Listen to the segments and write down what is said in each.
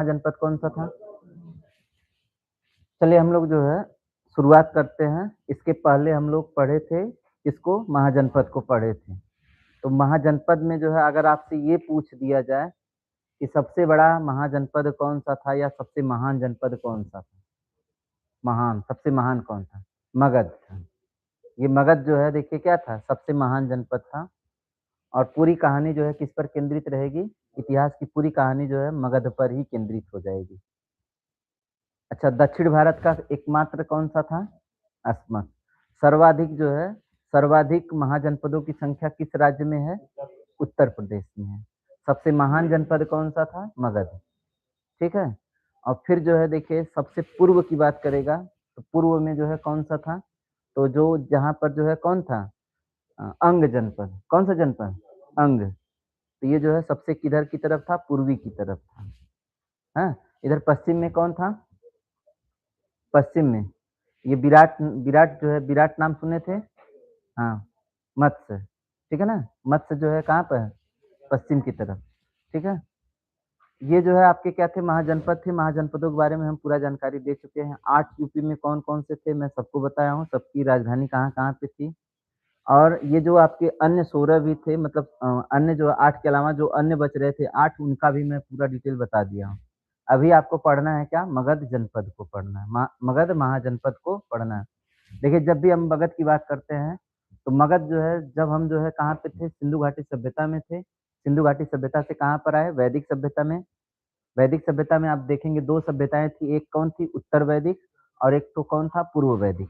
जनपद कौन सा था? चलिए हम लोग जो है शुरुआत करते हैं। इसके पहले हम लोग पढ़े थे किसको? महाजनपद को पढ़े थे। तो महाजनपद में जो है अगर आपसे ये पूछ दिया जाए कि सबसे बड़ा महाजनपद कौन-सा था या सबसे महान जनपद कौन-सा था? सबसे महान कौन था? मगध था। ये मगध जो है देखिए क्या था? सबसे महान जनपद था और पूरी कहानी जो है किस पर केंद्रित रहेगी? इतिहास की पूरी कहानी जो है मगध पर ही केंद्रित हो जाएगी। अच्छा, दक्षिण भारत का एकमात्र कौन-सा था? अस्मक। सर्वाधिक जो है सर्वाधिक महाजनपदों की संख्या किस राज्य में है? उत्तर प्रदेश में है। सबसे महान जनपद कौन-सा था? मगध, ठीक है? और फिर जो है देखिए सबसे पूर्व की बात करेगा, तो पूर्व में जो है कौन-सा था? तो जो जहाँ पर जो है कौन था? अंग जनपद। कौन-सा जनपद? अंग। तो ये जो है सबसे किधर की तरफ था? पूर्वी की तरफ था। हाँ? इधर पश्चिम में कौन था? पश्चिम में ये विराट विराट जो है विराट नाम सुने थे? हाँ, मत्स्य, ठीक है ना? मत्स्य जो है कहाँ पर है? पश्चिम की तरफ, ठीक है? ये जो है आपके क्या थे? महाजनपद थे। महाजनपदों के बारे में हम पूरा जानकारी दे चुके हैं। 8 यूपी में कौन-कौन से थे मैं सबको बताया हूँ, सबकी राजधानी कहाँ-कहाँ पे थी। और ये जो आपके अन्य 16 भी थे मतलब अन्य जो 8 के अलावा जो अन्य बच रहे थे 8 उनका भी मैं पूरा डिटेल बता दिया हूँ। अभी आपको पढ़ना है क्या? मगध जनपद को पढ़ना है। मगध महाजनपद को पढ़ना है। देखिए जब भी हम मगध की बात करते हैं, तो मगध जो है जब हम जो है कहाँ पे थे? सिंधु घाटी सभ्यता में थे। सिंधु घाटी सभ्यता से कहाँ पर आए? वैदिक सभ्यता में। वैदिक सभ्यता में आप देखेंगे 2 सभ्यताएँ थी, एक कौन थी? उत्तर वैदिक और एक तो कौन था? पूर्व वैदिक।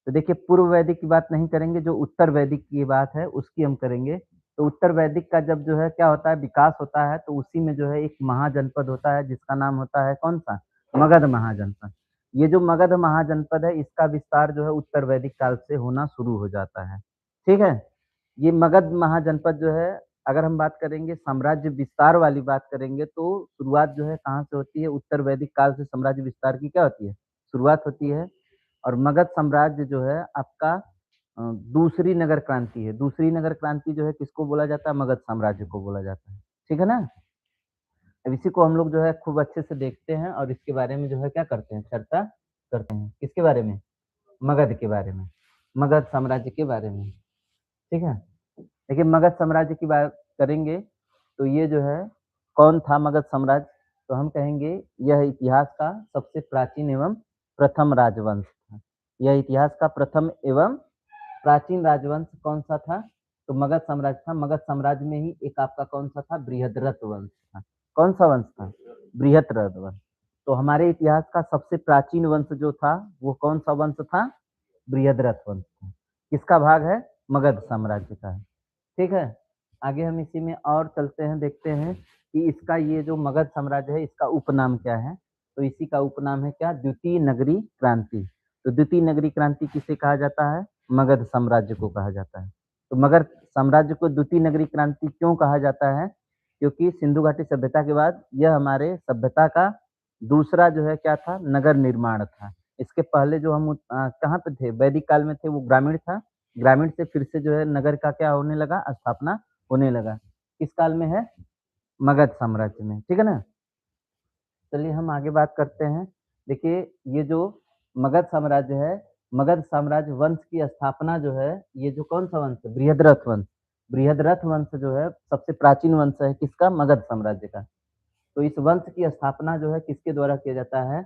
तो देखिए पूर्व वैदिक की बात नहीं करेंगे, जो उत्तर वैदिक की बात है उसकी हम करेंगे। तो उत्तर वैदिक का जब जो है क्या होता है? विकास होता है, तो उसी में जो है एक महाजनपद होता है जिसका नाम होता है कौन-सा? मगध महाजनपद। ये जो मगध महाजनपद है इसका विस्तार जो है उत्तर वैदिक काल से होना शुरू हो जाता है। ठीक है? ये मगध महाजनपद जो है अगर हम बात करेंगे साम्राज्य विस्तार वाली बात करेंगे तो शुरुआत जो है कहाँ से होती है? उत्तर वैदिक काल से साम्राज्य विस्तार की क्या होती है? शुरुआत होती है और मगध साम्राज्य जो है आपका दूसरी नगर क्रांति है। दूसरी नगर क्रांति जो है किसको बोला जाता है? मगध साम्राज्य को बोला जाता है। ठीक है ना? अब इसी को हम लोग जो है खूब अच्छे से देखते हैं और इसके बारे में जो है क्या करते हैं? चर्चा करते हैं। किसके बारे में? मगध के बारे में। मगध साम्राज्य के बारे में। ठीक है? देखिए मगध साम्राज्य की बात करेंगे तो ये जो है कौन था मगध साम्राज्य? तो हम कहेंगे यह इतिहास का सबसे प्राचीन एवं प्रथम राजवंश था। यह इतिहास का प्रथम एवं प्राचीन राजवंश कौन-सा था? तो मगध साम्राज्य था। मगध साम्राज्य में ही एक आपका कौन-सा था? बृहद्रथ वंश था। कौन-सा वंश था? बृहद्रथ वंश। तो हमारे इतिहास का सबसे प्राचीन वंश जो था, वो कौन-सा वंश था? बृहद्रथ वंश था। किसका भाग है? मगध साम्राज्य का है। ठीक है? आगे हम इसी में और चलते हैं, देखते हैं कि इसका ये जो मगध साम्राज्य है, इसका उपनाम क्या है? तो इसी का उपनाम है क्या? द्वितीय नगरी क्रांति। तो द्वितीय नगरी क्रांति किसे कहा जाता है? मगध साम्राज्य को कहा जाता है। तो मगध साम्राज्य को द्वितीय नगरी क्रांति क्यों कहा जाता है? क्योंकि सिंधु घाटी सभ्यता के बाद यह हमारे सभ्यता का दूसरा जो है क्या था? नगर निर्माण था। इसके पहले जो हम कहाँ पे थे? वैदिक काल में थे, वो ग्रामीण था। ग्रामीण से फिर से जो है नगर का क्या होने लगा? स्थापना होने लगा। किस काल में है? मगध साम्राज्य में, ठीक है ना? चलिए हम आगे बात करते हैं। देखिए ये जो मगध साम्राज्य है, मगध साम्राज्य वंश की स्थापना जो है, ये जो कौन-सा वंश है? बृहद्रथ वंश। बृहद्रथ वंश जो है सबसे प्राचीन वंश है किसका? मगध साम्राज्य का। तो इस वंश की स्थापना जो है किसके द्वारा किया जाता है?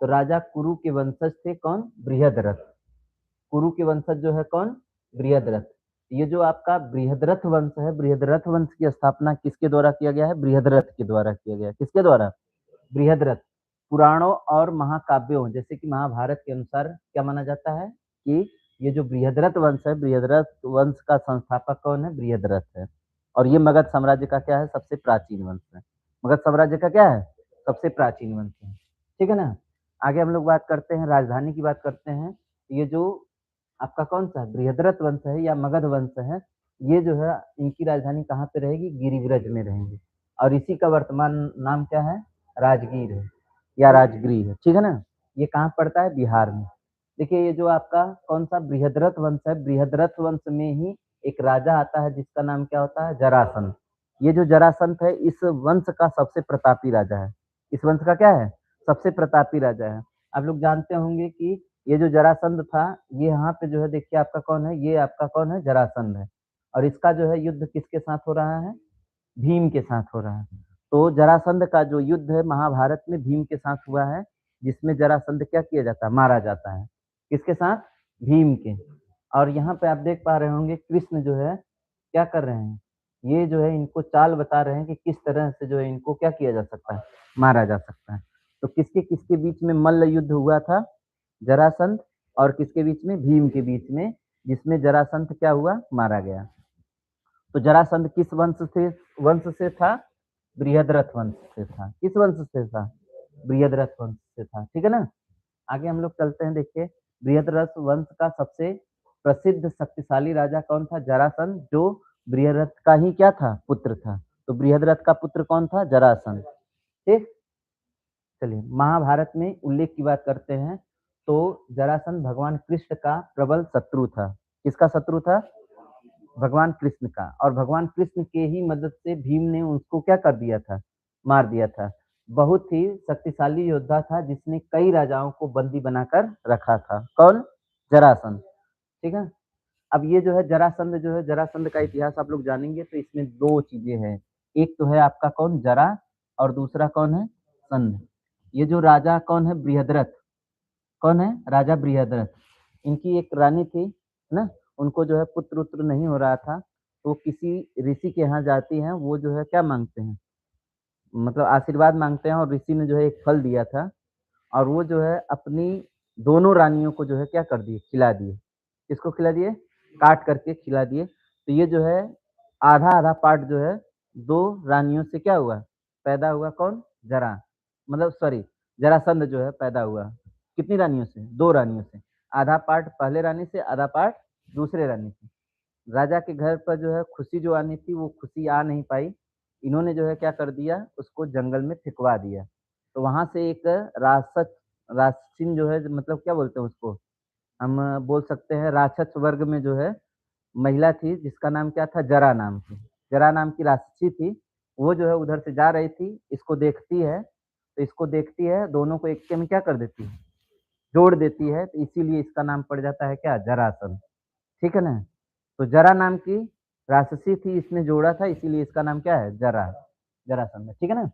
तो राजा कुरु के वंशज थे कौन? बृहद्रथ। कुरु के वंशज जो है कौन? बृहद्रथ। ये जो आपका बृहद्रथ वंश है, बृहद्रथ वंश की स्थापना किसके द्वारा किया गया है? बृहद्रथ के द्वारा किया गया है। किसके द्वारा? बृहद्रथ। पुराणों और महाकाव्यों जैसे कि महाभारत के अनुसार क्या माना जाता है कि ये जो बृहद्रथ वंश है, बृहद्रथ वंश का संस्थापक कौन है? बृहद्रथ है। और ये मगध साम्राज्य का क्या है? सबसे प्राचीन वंश है। मगध साम्राज्य का क्या है? सबसे प्राचीन वंश है। ठीक है ना? आगे हम लोग बात करते हैं, राजधानी की बात करते हैं। ये जो आपका कौन-सा है? बृहद्रथ वंश है या मगध वंश है, ये जो है इनकी राजधानी कहाँ पे रहेगी? गिरिब्रज में रहेंगे और इसी का वर्तमान नाम क्या है? राजगीर है या राजगृह है, ठीक है ना? ये कहाँ पड़ता है? बिहार में। देखिए ये जो आपका कौन-सा बृहद्रथ वंश है, बृहद्रथ वंश में ही एक राजा आता है जिसका नाम क्या होता है? जरासंध। ये जो जरासंध है इस वंश का सबसे प्रतापी राजा है। इस वंश का क्या है? सबसे प्रतापी राजा है। आप लोग जानते होंगे कि ये जो जरासंध था, ये यहाँ पे जो है देखिए आपका कौन है? ये आपका कौन है? जरासंध है। और इसका जो है युद्ध किसके साथ हो रहा है? भीम के साथ हो रहा है। तो जरासंध का जो युद्ध है महाभारत में भीम के साथ हुआ है, जिसमें जरासंध क्या किया जाता है? मारा जाता है। किसके साथ? भीम के। और यहाँ पे आप देख पा रहे होंगे कृष्ण जो है क्या कर रहे हैं? ये जो है इनको चाल बता रहे हैं कि किस तरह से जो है इनको क्या किया जा सकता है? मारा जा सकता है। तो किसके-किसके बीच में मल्ल युद्ध हुआ था? जरासंध और किसके बीच में? भीम के बीच में, जिसमें जरासंध क्या हुआ? मारा गया। तो जरासंध किस वंश से था? बृहद्रथ वंश से था। किस वंश से था? बृहद्रथ वंश से था। ठीक है ना? आगे हम लोग चलते हैं देखिए, बृहद्रथ वंश का सबसे प्रसिद्ध शक्तिशाली राजा कौन था? जरासंध, जो बृहद्रथ का ही क्या था? पुत्र था। तो बृहद्रथ का पुत्र कौन था? जरासंध। ठीक? चलिए, महाभारत में उल्लेख की बात करते हैं, तो जरासंध भगवान कृष्ण का प्रबल शत्रु था। किसका शत्रु था? भगवान कृष्ण का। और भगवान कृष्ण के ही मदद से भीम ने उसको क्या कर दिया था? मार दिया था। बहुत ही शक्तिशाली योद्धा था जिसने कई राजाओं को बंदी बनाकर रखा था। कौन? जरासंध। ठीक है? अब ये जो है जरासंध जो है, जरासंध का इतिहास आप लोग जानेंगे तो इसमें 2 चीज़ें हैं। एक तो है आपका कौन? जरा, और दूसरा कौन है? संध। ये जो राजा कौन है? बृहद्रथ। कौन है? राजा बृहद्रथ। इनकी एक रानी थी, है ना? उनको जो है पुत्र-वुत्र नहीं हो रहा था, तो किसी ऋषि के यहाँ जाती हैं, वो जो है क्या माँगते हैं? मतलब आशीर्वाद माँगते हैं, और ऋषि ने जो है एक फल दिया था, और वो जो है अपनी दोनों रानियों को जो है क्या कर दिए? खिला दिए। किसको खिला दिए? काट करके खिला दिए। तो ये जो है आधा-आधा पार्ट जो है 2 रानियों से क्या हुआ? पैदा हुआ कौन? जरा, मतलब सॉरी, जरासंध जो है पैदा हुआ। कितनी रानियों से? 2 रानियों से। आधा पार्ट पहले रानी से, आधा पार्ट दूसरे रानी से। राजा के घर पर जो है खुशी जो आनी थी, वो खुशी आ नहीं पाई। इन्होंने जो है क्या कर दिया? उसको जंगल में फेंकवा दिया। तो वहाँ से एक राक्षस जो है, मतलब क्या बोलते हैं उसको? हम बोल सकते हैं राक्षस वर्ग में जो है महिला थी, जिसका नाम क्या था? जरा नाम थी। जरा नाम की राक्षसी थी। वो जो है उधर से जा रही थी, इसको देखती है, तो इसको देखती है, दोनों को एक में क्या कर देती है? जोड़ देती है, तो इसीलिए इसका नाम पड़ जाता है क्या? जरासंध। ठीक है ना? तो जरा नाम की राक्षसी थी, इसने जोड़ा था, इसीलिए इसका नाम क्या है? जरासंध। ठीक है ना?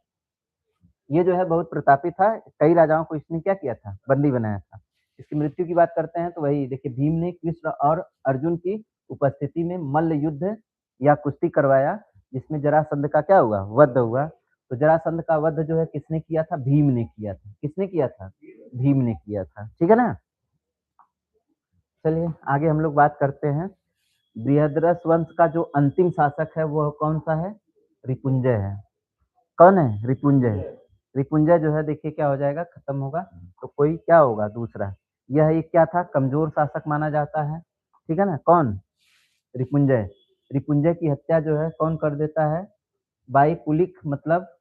ये जो है बहुत प्रतापी था, कई राजाओं को इसने क्या किया था? बंदी बनाया था। इसकी मृत्यु की बात करते हैं तो वही देखिए, भीम ने कृष्ण और अर्जुन की उपस्थिति में मल्ल युद्ध या कुश्ती करवाया, जिसमें जरासंध का क्या हुआ? वध हुआ। तो जरासंध का वध जो है किसने किया था? भीम ने किया था। किसने किया था? भीम ने किया था। ठीक है ना? चलिए आगे हम लोग बात करते हैं। बृहद्रथ वंश का जो अंतिम शासक है वह कौन-सा है? रिपुंजय है। कौन है? रिपुंजय। रिपुंजय जो है देखिए क्या हो जाएगा? खत्म होगा, तो कोई क्या होगा? दूसरा। यह एक क्या था? कमज़ोर शासक माना जाता है। ठीक है ना? कौन? रिपुंजय। रिपुंजय की हत्या जो है कौन कर देता है? बाई पुलिक, मतलब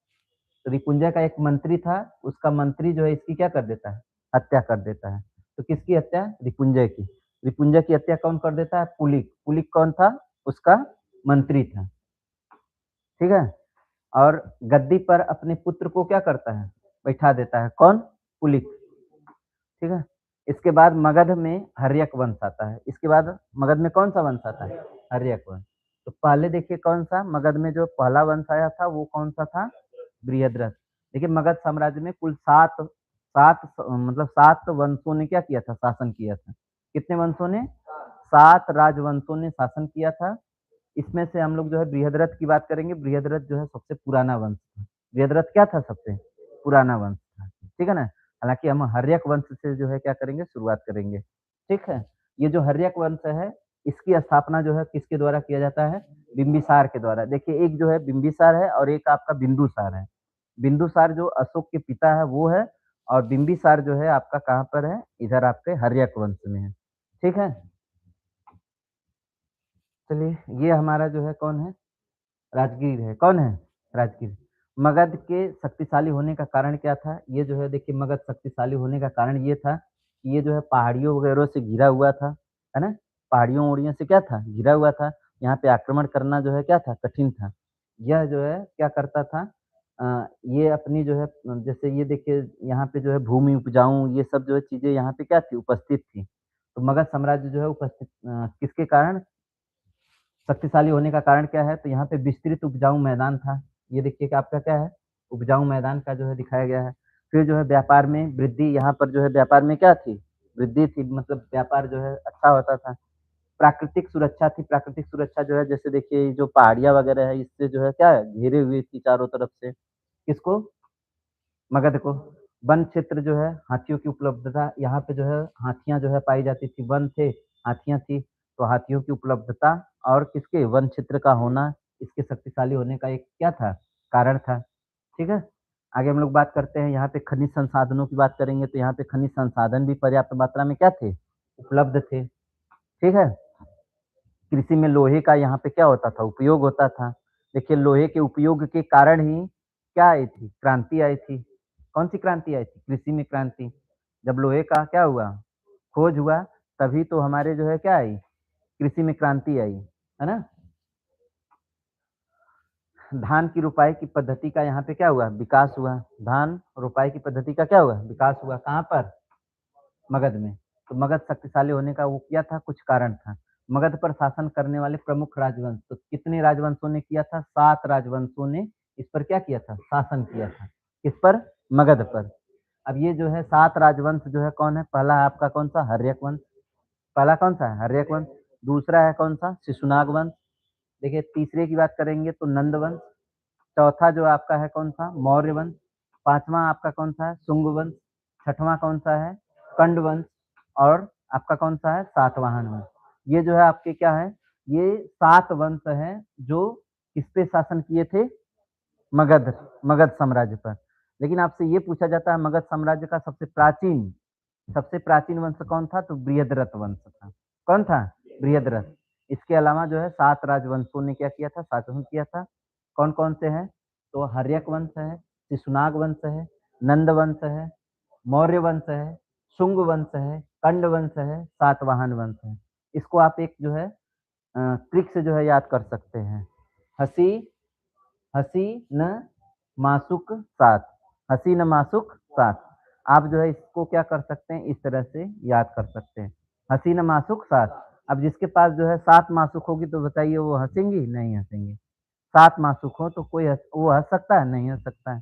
रिपुंजय का एक मंत्री था, उसका मंत्री जो है इसकी क्या कर देता है? हत्या कर देता है। तो किसकी हत्या? रिपुंजय की। रिपुंजय की हत्या कौन कर देता है? पुलिक। पुलिक कौन था? उसका मंत्री था। ठीक है? और गद्दी पर अपने पुत्र को क्या करता है? बैठा देता है। कौन? पुलिक। ठीक है? इसके बाद मगध में हर्यक वंश आता है। इसके बाद मगध में कौन-सा वंश आता है? हर्यक वंश। तो पहले देखिए कौन-सा मगध में जो पहला वंश आया था वो कौन-सा था? बृहद्रथ। देखिए मगध साम्राज्य में कुल 7 वंशों ने क्या किया था? शासन किया था। कितने वंशों ने? 7 राजवंशों ने शासन किया था। इसमें से हम लोग जो है बृहद्रथ की बात करेंगे। बृहद्रथ जो है सबसे पुराना वंश था। बृहद्रथ क्या था? सबसे पुराना वंश था। ठीक है ना? हालाँकि हम हर्यक वंश से जो है क्या करेंगे? शुरुआत करेंगे। ठीक है? ये जो हर्यक वंश है, इसकी स्थापना जो है किसके द्वारा किया जाता है? बिंबिसार के द्वारा। देखिए एक जो है बिंबिसार है और एक आपका बिंदुसार है। बिंदुसार जो अशोक के पिता है वो है, और बिंबिसार जो है आपका कहाँ पर है? इधर आपके हर्यक वंश में है। ठीक है? चलिए ये हमारा जो है कौन है? राजगीर है। कौन है? राजगीर। मगध के शक्तिशाली होने का कारण क्या था? ये जो है देखिए मगध शक्तिशाली होने का कारण ये था कि ये जो है पहाड़ियों वगैरह से घिरा हुआ था, है ना? पहाड़ियों-वहाड़ियों से क्या था? घिरा हुआ था। यहाँ पे आक्रमण करना जो है क्या था? कठिन था। यह जो है क्या करता था? ये अपनी जो है जैसे ये देखिए यहाँ पे जो है भूमि उपजाऊ ये सब जो है चीज़ें यहाँ पे क्या थी उपस्थित थी। तो मगध साम्राज्य जो है उपस्थित किसके कारण शक्तिशाली होने का कारण क्या है? तो यहाँ पे विस्तृत उपजाऊ मैदान था। ये देखिए कि आपका क्या है उपजाऊ मैदान का जो है दिखाया गया है। फिर जो है व्यापार में वृद्धि यहाँ पर जो है व्यापार में क्या थी? वृद्धि थी मतलब व्यापार जो है अच्छा होता था। प्राकृतिक सुरक्षा थी, प्राकृतिक सुरक्षा जो है जैसे देखिए ये जो पहाड़ियाँ वगैरह है इससे जो है क्या है घिरी हुई थी चारों तरफ से। किसको? मगध को। वन क्षेत्र जो है हाथियों की उपलब्धता यहाँ पे जो है हाथियाँ जो है पाई जाती थी, वन थे, हाथियाँ थी, तो हाथियों की उपलब्धता और किसके वन क्षेत्र का होना इसके शक्तिशाली होने का एक क्या था? कारण था। ठीक है? आगे हम लोग बात करते हैं यहाँ पे खनिज संसाधनों की बात करेंगे तो यहाँ पे खनिज संसाधन भी पर्याप्त मात्रा में क्या थे? उपलब्ध थे। ठीक है? कृषि में लोहे का यहाँ पे क्या होता था? उपयोग होता था। देखिए लोहे के उपयोग के कारण ही क्या आई थी? क्रांति आई थी। कौन-सी क्रांति आई थी? कृषि में क्रांति। जब लोहे का क्या हुआ? खोज हुआ, तभी तो हमारे जो है क्या आई? कृषि में क्रांति आई। है ना? धान की रोपाई की पद्धति का यहाँ पे क्या हुआ? विकास हुआ। धान रोपाई की पद्धति का क्या हुआ? विकास हुआ। कहाँ पर? मगध में। तो मगध शक्तिशाली होने का वो क्या था? कुछ कारण था। मगध पर शासन करने वाले प्रमुख राजवंश, तो कितने राजवंशों ने किया था? 7 राजवंशों ने इस पर क्या किया था? शासन किया था। किस पर? मगध पर। अब ये जो है 7 राजवंश जो है कौन है? पहला है आपका कौन-सा? हर्यक वंश। पहला कौन-सा है? हर्यक वंश। दूसरा है कौन-सा? शिशुनाग वंश। देखिए तीसरे की बात करेंगे तो नंद वंश। चौथा जो आपका है कौन-सा? मौर्य वंश। पाँचवाँ आपका कौन-सा है? शुंग वंश। छठवाँ कौन-सा है? कंड वंश और आपका कौन-सा है? सातवाहन वंश। ये जो है आपके क्या है? ये 7 वंश हैं जो किस पे शासन किए थे? मगध मगध साम्राज्य पर। लेकिन आपसे ये पूछा जाता है मगध साम्राज्य का सबसे प्राचीन वंश कौन था? तो बृहद्रथ वंश था। कौन था? बृहद्रथ। इसके अलावा जो है 7 राजवंशों ने क्या किया था? शासन किया था। कौन-कौन से हैं? तो हर्यक वंश है, शिशुनाग वंश है, नंद वंश है, मौर्य वंश है, शुंग वंश है, कंड वंश है, सातवाहन वंश है। इसको आप एक जो है ट्रिक से जो है याद कर सकते हैं। हँसी हँसी न मासुक साथ, हँसी न मासुक साथ। आप जो है इसको क्या कर सकते हैं? इस तरह से याद कर सकते हैं। हँसी न मासुक साथ। अब जिसके पास जो है 7 मासुक होगी तो बताइए वो हँसेंगी? नहीं हँसेंगी। 7 मासुक हो तो कोई वो हँस सकता है? नहीं हँस सकता है।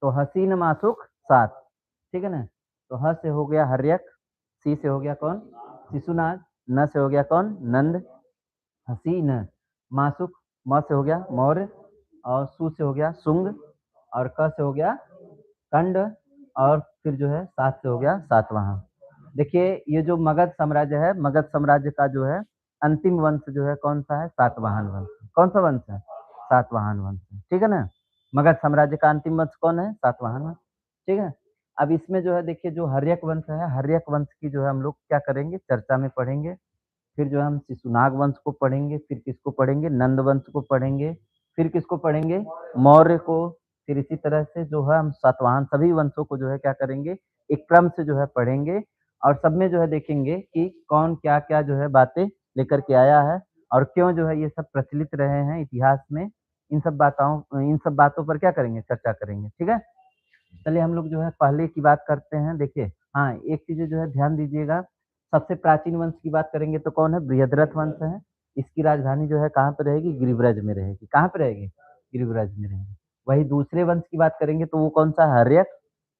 तो हसीन मासुक 7 ठीक है ना? तो ह से हो गया हर्यक, सी से हो गया कौन? शिशुनाग, न से हो गया कौन? नंद, हसीन, मासुक, म से हो गया मौर्य और सु से हो गया शुंग और क से हो गया कंड और फिर जो है 7 से हो गया सातवाहन। देखिए ये जो मगध साम्राज्य है, मगध साम्राज्य का जो है अंतिम वंश जो है कौन-सा है? सातवाहन वंश। कौन-सा वंश है? सातवाहन वंश। ठीक है ना? मगध साम्राज्य का अंतिम वंश कौन है? सातवाहन वंश। ठीक है? अब इसमें जो है देखिए जो हर्यक वंश है, हर्यक वंश की जो है हम लोग क्या करेंगे? चर्चा में पढ़ेंगे। फिर जो है हम शिशुनाग वंश को पढ़ेंगे, फिर किसको पढ़ेंगे? नंद वंश को पढ़ेंगे, फिर किसको पढ़ेंगे? मौर्य को, फिर इसी तरह से जो है हम सातवाहन सभी वंशों को जो है क्या करेंगे? एक क्रम से जो है पढ़ेंगे और सब में जो है देखेंगे कि कौन क्या-क्या जो है बातें लेकर के आया है और क्यों जो है ये सब प्रचलित रहे हैं इतिहास में। इन सब बातों पर क्या करेंगे? चर्चा करेंगे। ठीक है? चलिए हम लोग जो है पहले की बात करते हैं। देखिए हाँ, एक चीज़ जो है ध्यान दीजिएगा, सबसे प्राचीन वंश की बात करेंगे तो कौन है? बृहद्रथ वंश है। इसकी राजधानी जो है कहाँ पे रहेगी? गिरिब्रज में रहेगी। कहाँ पे रहेगी? गिरिब्रज में रहेगी। वहीं दूसरे वंश की बात करेंगे तो वो कौन-सा है? हर्यक।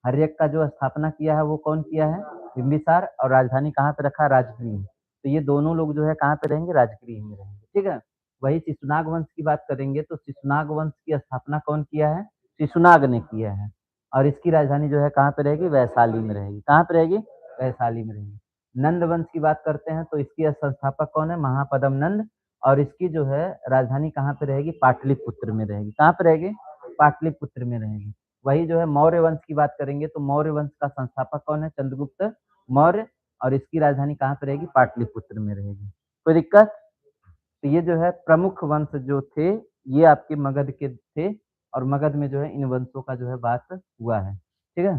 हर्यक का जो स्थापना किया है वो कौन किया है? बिंबिसार और राजधानी कहाँ पे रखा? राजगृह। तो ये दोनों लोग जो है कहाँ पे रहेंगे? राजगृह में रहेंगे। ठीक है? वहीं शिशुनाग वंश की बात करेंगे तो शिशुनाग वंश की स्थापना कौन किया है? शिशुनाग ने किया है। और इसकी राजधानी जो है कहाँ पे रहेगी? वैशाली में रहेगी। कहाँ पे रहेगी? वैशाली में रहेगी। नंद वंश की बात करते हैं तो इसके संस्थापक कौन है? महापद्म नंद और इसकी जो है राजधानी कहाँ पे रहेगी? पाटलिपुत्र में रहेगी। कहाँ पे रहेगी? पाटलिपुत्र में रहेगी। वही जो है मौर्य वंश की बात करेंगे तो मौर्य वंश का संस्थापक कौन है? चंद्रगुप्त मौर्य और इसकी राजधानी कहाँ पे रहेगी? पाटलिपुत्र में रहेगी। कोई दिक्कत? तो ये जो है प्रमुख वंश जो थे, ये आपके मगध के थे और मगध में जो है इन वंशों का जो है बात हुआ है। ठीक है?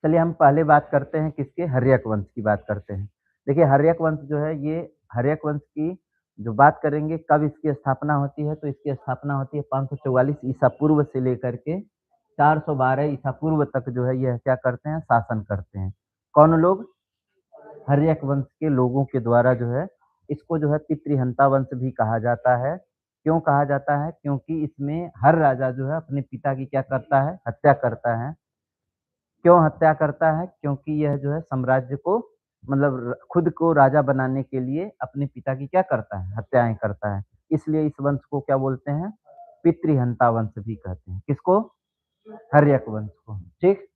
चलिए हम पहले बात करते हैं किसके? हर्यक वंश की बात करते हैं। देखिए हर्यक वंश जो है ये हर्यक वंश की जो बात करेंगे कब इसकी स्थापना होती है, तो इसकी स्थापना होती है 544 ईसा पूर्व से लेकर के 412 ईसा पूर्व तक जो है यह क्या करते हैं, शासन करते हैं। कौन लोग? हर्यक वंश के लोगों के द्वारा जो है इसको जो है पितृहंता वंश भी कहा जाता है। क्यों कहा जाता है? क्योंकि इसमें हर राजा जो है अपने पिता की क्या करता है? हत्या करता है। क्यों हत्या करता है? क्योंकि यह जो है साम्राज्य को मतलब खुद को राजा बनाने के लिए अपने पिता की क्या करता है? हत्याएँ करता है। इसलिए इस वंश को क्या बोलते हैं? पितृहंता वंश भी कहते हैं। किसको? हर्यक वंश को। ठीक?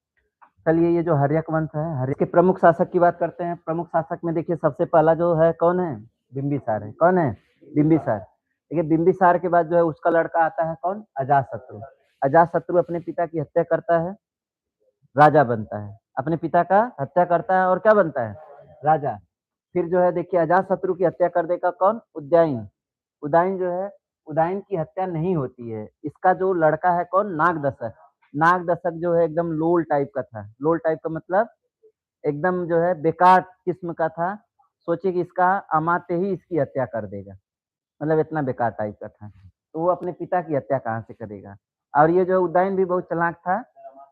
चलिए ये जो हर्यक वंश है, हर्यक के प्रमुख शासक की बात करते हैं। प्रमुख शासक में देखिए सबसे पहला जो है कौन है? बिंबिसार है। कौन है? बिंबिसार। देखिए बिंबिसार के बाद जो है उसका लड़का आता है कौन? अजातशत्रु। अजातशत्रु अपने पिता की हत्या करता है, राजा बनता है। अपने पिता का हत्या करता है और क्या बनता है? राजा। फिर जो है देखिए अजातशत्रु की हत्या कर देगा कौन? उदयन। उदयन जो है, उदयन की हत्या नहीं होती है। इसका जो लड़का है कौन? नागदशक। नागदशक जो है एकदम लोल टाइप का था। लोल टाइप का मतलब एकदम जो है बेकार किस्म का था। सोचिए कि इसका अमात्य ही इसकी हत्या कर देगा। मतलब इतना बेकार टाइप का था। तो वो अपने पिता की हत्या कहाँ से करेगा? और ये जो उदयन भी बहुत चालाक था।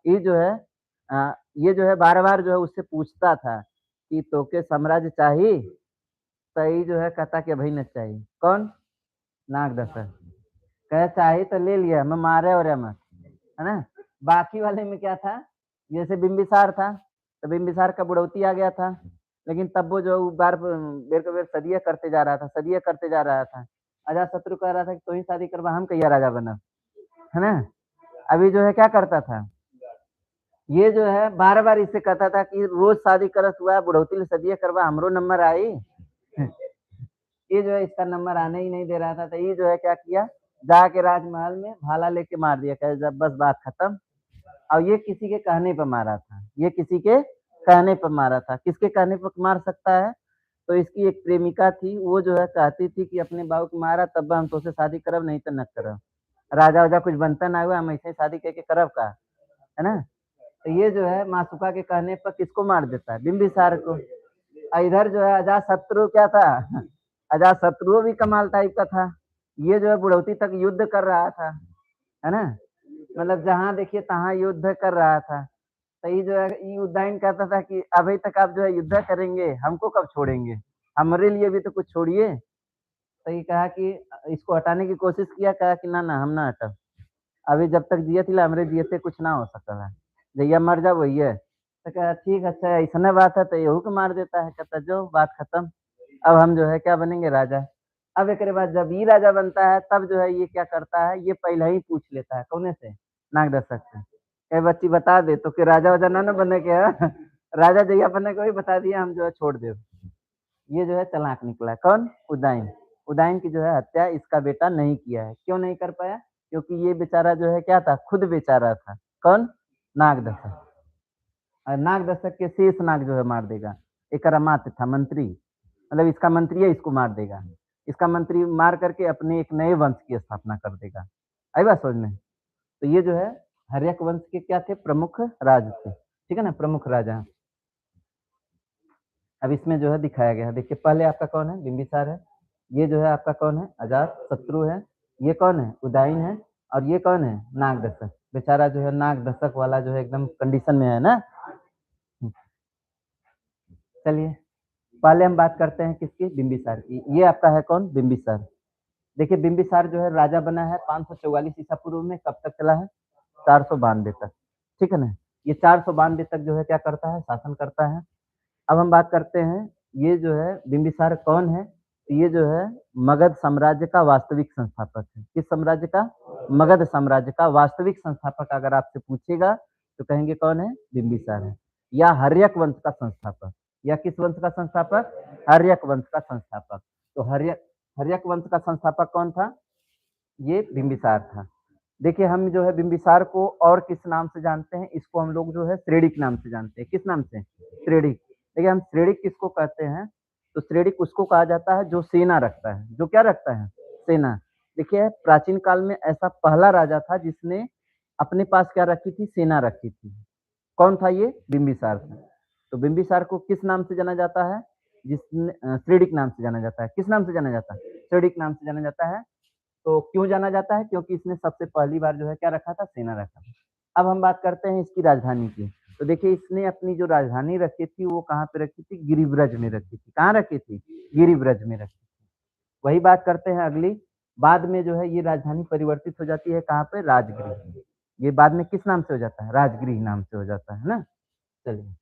ये जो है ये जो है बार-बार जो है उससे पूछता था कि तोके साम्राज्य चाही? तो ई जो है कहता कि अभी नहीं चाहिए। कौन? नागदशक। कहे चाही तो ले लिया, मैं मारे-वारे मत, है ना? बाकी वाले में क्या था? जैसे बिंबिसार था, तो बिंबिसार का बुढ़ौती आ गया था। लेकिन तब वो जो बार बेर के बेर सदिया करते जा रहा था, सदिया करते जा रहा था। अजातशत्रु कह रहा था कि तू ही शादी करवा, हम कहिया राजा बनब, है ना? अभी जो है क्या करता था? ये जो है बार-बार इससे कहता था कि रोज शादी करत हुआ, बुढ़ौती ले सदिया करवा, हमरो नंबर आई। ये जो है इसका नंबर आने ही नहीं दे रहा था, तो ये जो है क्या किया, जाके राजमहल में भाला लेके मार दिया। कहे जब बस बात खत्म। और ये किसी के कहने पे मारा था। ये किसी के कहने पे मारा था। किसके कहने पे मार सकता है? तो इसकी एक प्रेमिका थी, वो जो है कहती थी कि अपने बाबू को मारा तब हम तोसे शादी करब, नहीं तो न करब। राजा-वाजा कुछ बनता ना हुआ, हम ऐसे ही शादी करके करब का, है ना? तो ये जो है मासुका के कहने पर किसको मार देता है? बिंबिसार को। इधर जो है अजातशत्रु क्या था? अजातशत्रु भी कमाल टाइप का था। ये जो है बुढ़ौती तक युद्ध कर रहा था, है ना? मतलब जहाँ देखिए तहाँ युद्ध कर रहा था। तो ये जो है ये उदयन कहता था कि अभी तक आप जो है युद्ध करेंगे, हमको कब छोड़ेंगे? हमारे लिए भी तो कुछ छोड़िए। तो ये कहा कि इसको हटाने की कोशिश किया, कहा कि ना, ना हम ना हटब। अभी जब तक जियत हिला हमरे जियते कुछ ना हो सकला। जहिया मर जाब वहिये। तो कहा ठीक अच्छा ऐसने बात है तो एहू के मार देता है। कहता जो बात खत्म। अब हम जो है क्या बनेंगे? राजा। अब एकरे बाद जब ये राजा बनता है तब जो है ये क्या करता है? ये पहले ही पूछ लेता है कौने से? नागदशक से। कहे बच्ची बता दे तो कि राजा-वाजा ना न बने के ह? राजा जहिया बने के वही बता दिया हम जो है छोड़ देब। ये जो है चालाक निकला। कौन? उदयन। उदयन की जो है हत्या इसका बेटा नहीं किया है। क्यों नहीं कर पाया? क्योंकि ये बेचारा जो है क्या था? खुद बेचारा था। कौन? नागदशक। और नागदशक के शेष नाग जो है मार देगा। एकरा मात्र था मंत्री, मतलब इसका मंत्री है इसको मार देगा। इसका मंत्री मार करके अपने एक नए वंश की स्थापना कर देगा। आई बात समझ में? तो ये जो है हर्यक वंश के क्या थे? प्रमुख राज थे। ठीक है ना? प्रमुख राजा। अब इसमें जो है दिखाया गया है। देखिए पहले आपका कौन है? बिंबिसार है। ये जो है आपका कौन है? अजातशत्रु है। ये कौन है? उदयन है। और ये कौन है? नागदशक। बेचारा जो है नागदशक वाला जो है एकदम कंडीशन में है ना। चलिए पहले हम बात करते हैं किसकी? बिंबिसार की। ये आपका है कौन? बिंबिसार। देखिए बिंबिसार जो है राजा बना है 544 ईसा पूर्व में। कब तक चला है? 492 तक। ठीक है ना? ये 492 तक जो है क्या करता है? शासन करता है। अब हम बात करते हैं, ये जो है बिंबिसार कौन है? तो ये जो है मगध साम्राज्य का वास्तविक संस्थापक है। किस साम्राज्य का? मगध साम्राज्य का वास्तविक संस्थापक अगर आपसे पूछेगा तो कहेंगे कौन है? बिंबिसार है। या हर्यक वंश का संस्थापक। या किस वंश का संस्थापक? हर्यक वंश का संस्थापक। तो हर्यक हर्यक वंश का संस्थापक कौन था? ये बिंबिसार था। देखिए हम जो है बिंबिसार को और किस नाम से जानते हैं? इसको हम लोग जो है श्रेणिक नाम से जानते हैं। किस नाम से? श्रेणिक। देखिए हम श्रेणिक किसको कहते हैं? तो श्रेणिक उसको कहा जाता है जो सेना रखता है। जो क्या रखता है? सेना। देखिए प्राचीन काल में ऐसा पहला राजा था जिसने अपने पास क्या रखी थी? सेना रखी थी। कौन था ये? बिंबिसार था। तो बिंबिसार को किस नाम से जाना जाता है? श्रेणिक नाम से जाना जाता है। किस नाम से जाना जाता है? एस्टोरिक नाम से जाना जाता है। तो क्यों जाना जाता है? क्योंकि इसने सबसे पहली बार जो है क्या रखा था? सेना रखा था। अब हम बात करते हैं इसकी राजधानी की। तो देखिए इसने अपनी जो राजधानी रखी थी वो कहाँ पे रखी थी? गिरिब्रज में रखी थी। कहाँ रखी थी? गिरिब्रज में रखी थी। वही बात करते हैं अगली, बाद में जो है ये राजधानी परिवर्तित हो जाती है कहाँ पे? राजगृह में। ये बाद में किस नाम से हो जाता है? राजगृह नाम से हो जाता है ना? चलिए,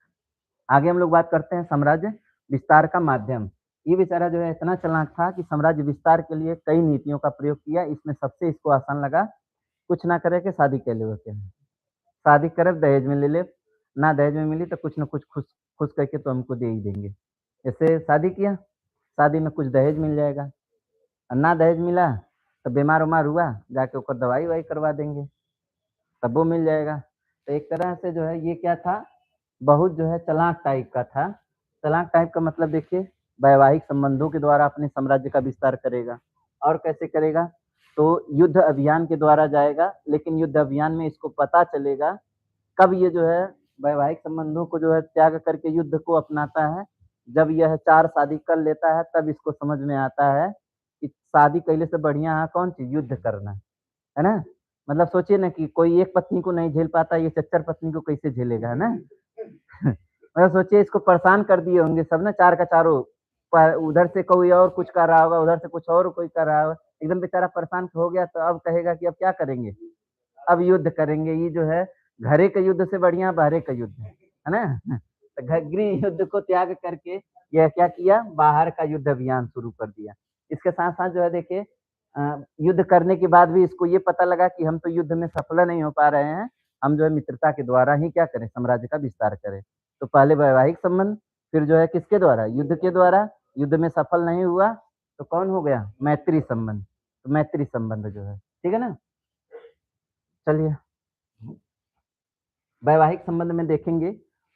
आगे हम लोग बात करते हैं साम्राज्य विस्तार का माध्यम। ये बेचारा जो है इतना चालाक था कि साम्राज्य विस्तार के लिए कई नीतियों का प्रयोग किया। इसमें सबसे इसको आसान लगा, कुछ ना करे के शादी कर लेवे के। शादी करब दहेज में ले लेब, ना दहेज में मिली तो कुछ न कुछ खुश खुश करके तो हमको दे ही देंगे। ऐसे शादी किया, शादी में कुछ दहेज मिल जाएगा और ना दहेज मिला तो बीमार-उमार हुआ, जाके ओकर दवाई-ववाई करवा देंगे, तब वो मिल जाएगा। तो एक तरह से जो है ये क्या था, बहुत जो है चालाक टाइप का था। चालाक टाइप का मतलब देखिए, वैवाहिक संबंधों के द्वारा अपने साम्राज्य का विस्तार करेगा। और कैसे करेगा? तो युद्ध अभियान के द्वारा जाएगा, लेकिन युद्ध अभियान में इसको पता चलेगा कब ये जो है वैवाहिक संबंधों को जो है त्याग करके युद्ध को अपनाता है, जब यह 4 शादी कर लेता है तब इसको समझ में आता है कि शादी कइले से बढ़िया है कौन चीज़? युद्ध करना, है ना? मतलब सोचिए ना कि कोई एक पत्नी को नहीं झेल पाता, ये 4 पत्नी को कैसे झेलेगा, है ना? मतलब सोचिए इसको परेशान कर दिए होंगे सब ना 4 का चारों। प उधर से कोई और कुछ कर रहा होगा, उधर से कुछ और कोई कर रहा होगा। एकदम बेचारा परेशान हो गया तो अब कहेगा कि अब क्या करेंगे? अब युद्ध करेंगे। ये जो है घरे के युद्ध से बढ़िया बाहरे का युद्ध है ना? तो गृह युद्ध को त्याग करके यह क्या किया? बाहर का युद्ध अभियान शुरू कर दिया। इसके साथ-साथ जो है देखिए युद्ध करने के बाद भी इसको ये पता लगा कि हम तो युद्ध में सफल नहीं हो पा रहे हैं, हम जो है मित्रता के द्वारा ही क्या करें? साम्राज्य का विस्तार करें। तो पहले वैवाहिक संबंध, फिर जो है किसके द्वारा? युद्ध के द्वारा। युद्ध में सफल नहीं हुआ तो कौन हो गया? मैत्री संबंध। तो मैत्री संबंध जो है, ठीक है ना? चलिए, वैवाहिक संबंध में देखेंगे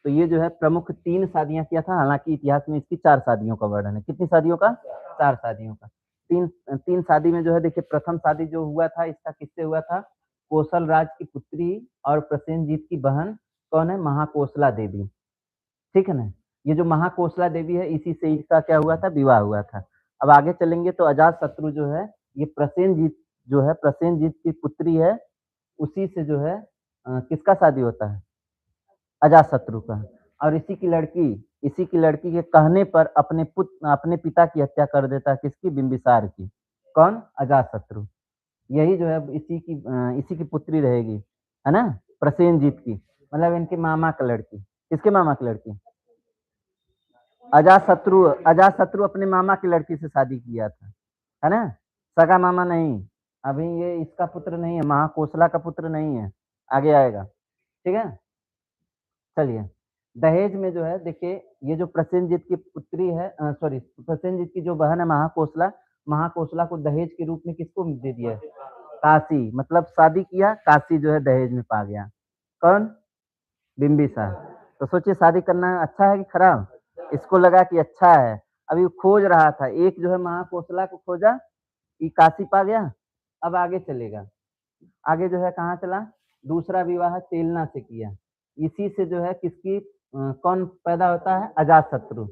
तो ये जो है प्रमुख 3 शादियाँ किया था, हालाँकि इतिहास में इसकी 4 शादियों का वर्णन है। कितनी शादियों का? 4 शादियों का। 3 शादी में जो है देखिए प्रथम शादी जो हुआ था इसका किससे हुआ था? कोसल राज की पुत्री और प्रसेनजीत की बहन कौन है? महाकोसला देवी, ठीक है ना? ये जो महाकोसला देवी है इसी से इसका क्या हुआ था? विवाह हुआ था। अब आगे चलेंगे तो अजातशत्रु जो है ये प्रसेनजीत जो है प्रसेनजीत की पुत्री है, उसी से जो है किसका शादी होता है? अजातशत्रु का। और इसी की लड़की के कहने पर अपने पिता की हत्या कर देता है, किसकी? बिंबिसार की। कौन? अजातशत्रु। यही जो है इसी की पुत्री रहेगी, है ना? प्रसेनजीत की, मतलब इनके मामा का लड़की। किसके मामा की लड़की? अजातशत्रु अपने मामा की लड़की से शादी किया था, है ना? सगा मामा नहीं। अभी ये इसका पुत्र नहीं है, महाकोसला का पुत्र नहीं है, आगे आएगा, ठीक है? चलिए, दहेज में जो है देखिए ये जो प्रसेनजीत की पुत्री है सॉरी प्रसेनजीत की जो बहन है महाकोसला, महाकोसला को दहेज के रूप में किसको दे दिया है? काशी, मतलब शादी किया, काशी जो है दहेज में पा गया। कौन? बिम्बिसार। तो सोचिए शादी करना अच्छा है कि खराब? इसको लगा कि अच्छा है, अभी वो खोज रहा था, एक जो है महाकोसला को खोजा, कि काशी पा गया, अब आगे चलेगा। आगे जो है कहाँ चला? दूसरा विवाह चेलना से किया। इसी से जो है किसकी कौन पैदा होता है? अजातशत्रु।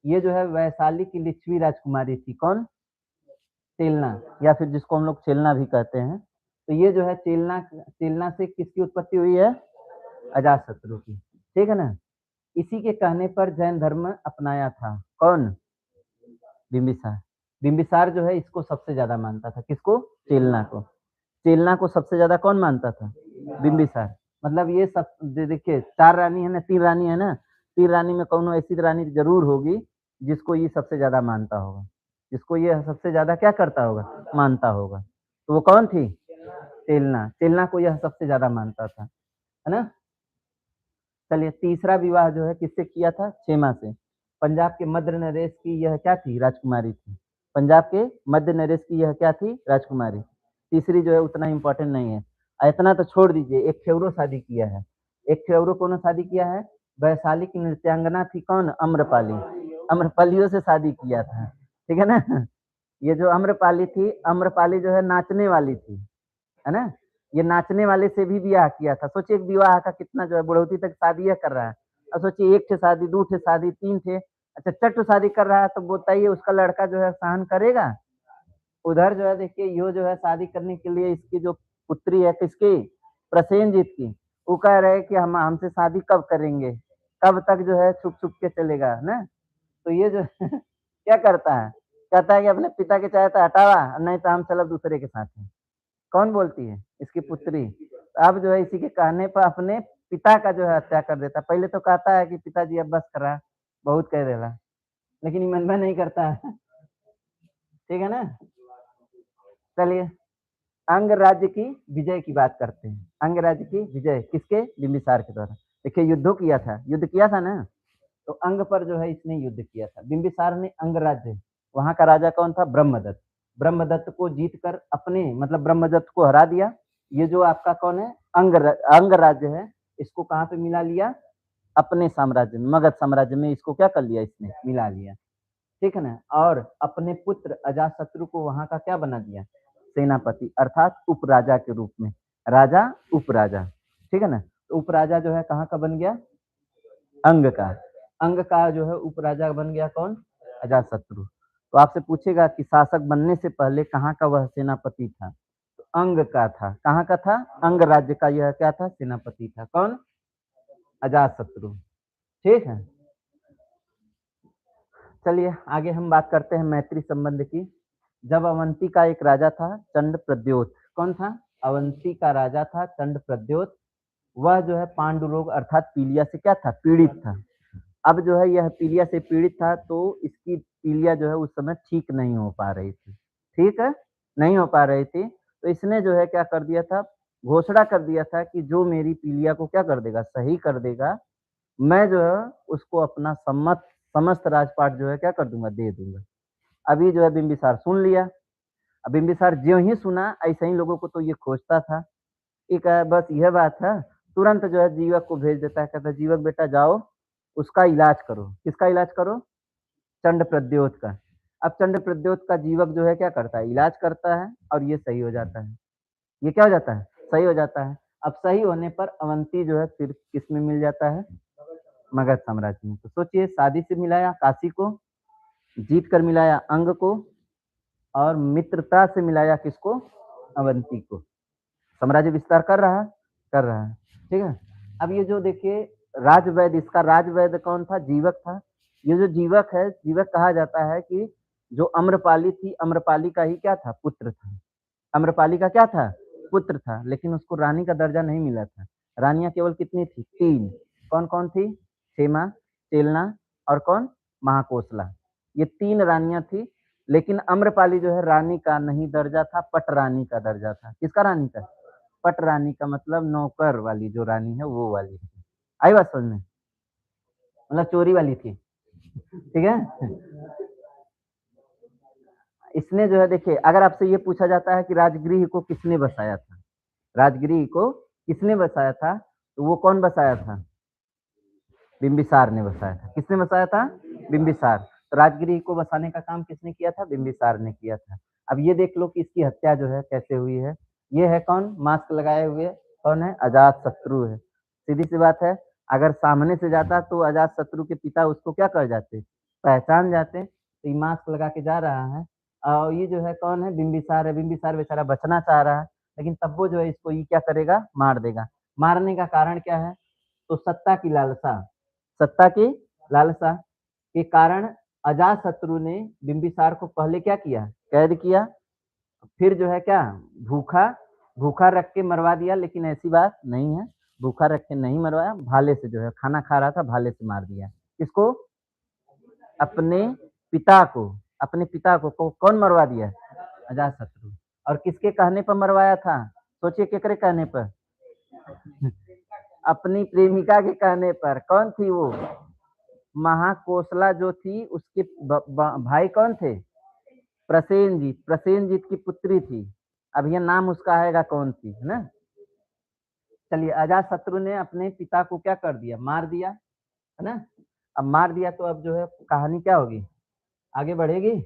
ये जो है वैशाली की लिच्छवी राजकुमारी थी। कौन? चेलना, या फिर जिसको हम लोग चेलना भी कहते हैं। तो ये जो है चेलना चेलना से किसकी उत्पत्ति हुई है? अजातशत्रु की, ठीक है ना? इसी के कहने पर जैन धर्म अपनाया था। कौन? बिम्बिसार। बिम्बिसार जो है इसको सबसे ज़्यादा मानता था। किसको? चेलना को। चेलना को सबसे ज़्यादा कौन मानता था? बिम्बिसार। मतलब ये सब देखिए 4 रानी है ना, 3 रानी है ना, 3 रानी में कौनो ऐसी रानी ज़रूर होगी जिसको ये सबसे ज़्यादा मानता होगा। जिसको ये सबसे ज़्यादा क्या करता होगा? मानता होगा। तो वो कौन थी? चेलना। चेलना को यह सबसे ज़्यादा मानता था, है ना? चलिए तीसरा विवाह जो है किससे किया था? क्षेमा से। पंजाब के मध्य नरेश की यह क्या थी? राजकुमारी थी। पंजाब के मध्य नरेश की यह क्या थी? राजकुमारी। तीसरी जो है उतना इम्पोर्टेंट नहीं है। इतना तो छोड़ दीजिए, एक ठे औरो शादी किया है। एक ठे औरो कौनो शादी किया है? वैशाली की नृत्यांगना थी कौन? अम्रपाली। अम्रपालियों से शादी किया था, ठीक है ना? ये जो अम्रपाली थी, अम्रपाली जो है नाचने वाली थी, है ना? ये नाचने वाले से भी ब्याह किया था। सोचिए एक विवाह का कितना जो है बुढ़ौती तक शादियाँ कर रहा है। अब सोचिए 1 ठे शादी, 2 ठे शादी, 3 ठे, अच्छा 4 ठो शादी कर रहा है तो बताइए उसका लड़का जो है सहन करेगा? उधर जो है देखिए यो जो है शादी करने के लिए इसकी जो पुत्री है किसकी? प्रसेनजीत की। वो कह रहे हैं कि हम हमसे शादी कब करेंगे? कब तक जो है छुप-छुप के चलेगा, है ना? तो ये जो क्या करता है? कहता है कि अपने पिता के चाहे तो हटावा, नहीं तो हम चलब दूसरे के साथ में। कौन बोलती है? इसकी पुत्री। अब जो है इसी के कहने पर अपने पिता का जो है हत्या कर देता है। पहले तो कहता है कि पिताजी अब बस करा, बहुत कह देला, लेकिन ये मनबा नहीं करता है। ठीक है ना? चलिए, अंग राज्य की विजय की बात करते हैं। अंग राज्य की विजय किसके? बिंबिसार के द्वारा। देखिए युद्ध किया था ना? तो अंग पर जो है इसने युद्ध किया था। बिंबिसार ने अंग राज्य, वहाँ का राजा कौन था? ब्रह्मदत्त। ब्रह्मदत्त को जीत कर अपने मतलब ब्रह्मदत्त को हरा दिया। ये जो आपका कौन है? अंग राज्य है, इसको कहाँ पे मिला लिया? अपने साम्राज्य में, मगध साम्राज्य में इसको क्या कर लिया इसने? मिला लिया। ठीक है ना? और अपने पुत्र अजातशत्रु को वहाँ का क्या बना दिया? सेनापति अर्थात उपराजा के रूप में। राजा, उपराजा। ठीक है ना? तो उपराजा जो है कहाँ का बन गया? अंग का। अंग का जो है उपराजा बन गया कौन? अजातशत्रु। तो आपसे पूछेगा कि शासक बनने से पहले कहाँ का वह सेनापति था? तो अंग का था। कहाँ का था? अंग राज्य का यह क्या था? सेनापति था। कौन? अजातशत्रु। ठीक है? चलिए आगे हम बात करते हैं मैत्री संबंध की। जब अवंती का एक राजा था चंडप्रद्योत। कौन था? अवंती का राजा था चंडप्रद्योत। वह जो है पांडु रोग अर्थात पीलिया से क्या था? पीड़ित था। अब जो है यह पीलिया से पीड़ित था तो इसकी पीलिया जो है उस समय ठीक नहीं हो पा रही थी। ठीक है? नहीं हो पा रही थी, तो इसने जो है क्या कर दिया था? घोषणा कर दिया था कि जो मेरी पीलिया को क्या कर देगा? सही कर देगा, मैं जो है उसको अपना समस्त राजपाट जो है क्या कर दूँगा? दे दूँगा। अभी जो है बिंबिसार सुन लिया। अब बिंबिसार ज्यों ही सुना ऐसे ही लोगों को तो ये खोजता था। एक बस यह बात है, तुरंत जो है जीवक को भेज देता है, कहता है जीवक बेटा जाओ, उसका इलाज करो। किसका इलाज करो? चंडप्रद्योत का। अब चंडप्रद्योत का जीवक जो है क्या करता है? इलाज करता है और ये सही हो जाता है। ये क्या हो जाता है? सही हो जाता है। अब सही होने पर अवंती जो है फिर किसमें मिल जाता है? मगध साम्राज्य में। तो सोचिए शादी से मिलाया काशी को, जीत कर मिलाया अंग को और मित्रता से मिलाया किसको? अवंती को। साम्राज्य विस्तार कर रहा है? कर रहा है। ठीक है? अब ये जो देखिए राजवैद्य, इसका राजवैद्य कौन था? जीवक था। ये जो जीवक है, जीवक कहा जाता है कि जो अम्रपाली थी, अम्रपाली का ही क्या था? पुत्र था। अम्रपाली का क्या था? पुत्र था, लेकिन उसको रानी का दर्जा नहीं मिला था। रानियाँ केवल कितनी थी? 3। कौन-कौन थी? क्षेमा, चेलना और कौन? महाकोसला। ये 3 रानियाँ थी, लेकिन अम्रपाली जो है रानी का नहीं दर्जा था, पटरानी का दर्जा था। किसका रानी का? पटरानी का मतलब नौकर वाली जो रानी है वो वाली थी। आई बात समझ में? मतलब चोरी वाली थी। ठीक है? इसने जो है देखिए अगर आपसे ये पूछा जाता है कि राजगृह को किसने बसाया था? राजगृह को किसने बसाया था? तो वो कौन बसाया था? बिंबिसार ने बसाया था। किसने बसाया था? बिंबिसार। तो राजगृह को बसाने का काम किसने किया था? बिंबिसार ने किया था। अब ये देख लो कि इसकी हत्या जो है कैसे हुई है। ये है कौन? मास्क लगाए हुए कौन है? अजातशत्रु है। सीधी सी बात है, अगर सामने से जाता तो अजातशत्रु के पिता उसको क्या कर जाते? पहचान जाते। तो ये मास्क लगा के जा रहा है और ये जो है कौन है? बिंबिसार है। बिंबिसार बेचारा बचना चाह रहा है, लेकिन तब वो जो है इसको ये क्या करेगा? मार देगा। मारने का कारण क्या है? तो सत्ता की लालसा। सत्ता की लालसा के कारण अजातशत्रु ने बिंबिसार को पहले क्या किया? कैद किया। फिर जो है क्या? भूखा भूखा रख के मरवा दिया, लेकिन ऐसी बात नहीं है। भूखा रख के नहीं मरवाया, भाले से जो है खाना खा रहा था, भाले से मार दिया। किसको? अपने पिता को। अपने पिता को कौन मरवा दिया? अजातशत्रु। और किसके कहने पर मरवाया था? सोचिए केकरे कहने पर? अपनी प्रेमिका के कहने पर। कौन थी वो? महाकोसला जो थी उसके भाई कौन थे? प्रसेनजीत। प्रसेनजीत की पुत्री थी। अब ये नाम उसका आएगा कौन सी, है ना? चलिए अजातशत्रु ने अपने पिता को क्या कर दिया? मार दिया, है ना? अब मार दिया तो अब जो है कहानी क्या होगी? आगे बढ़ेगी।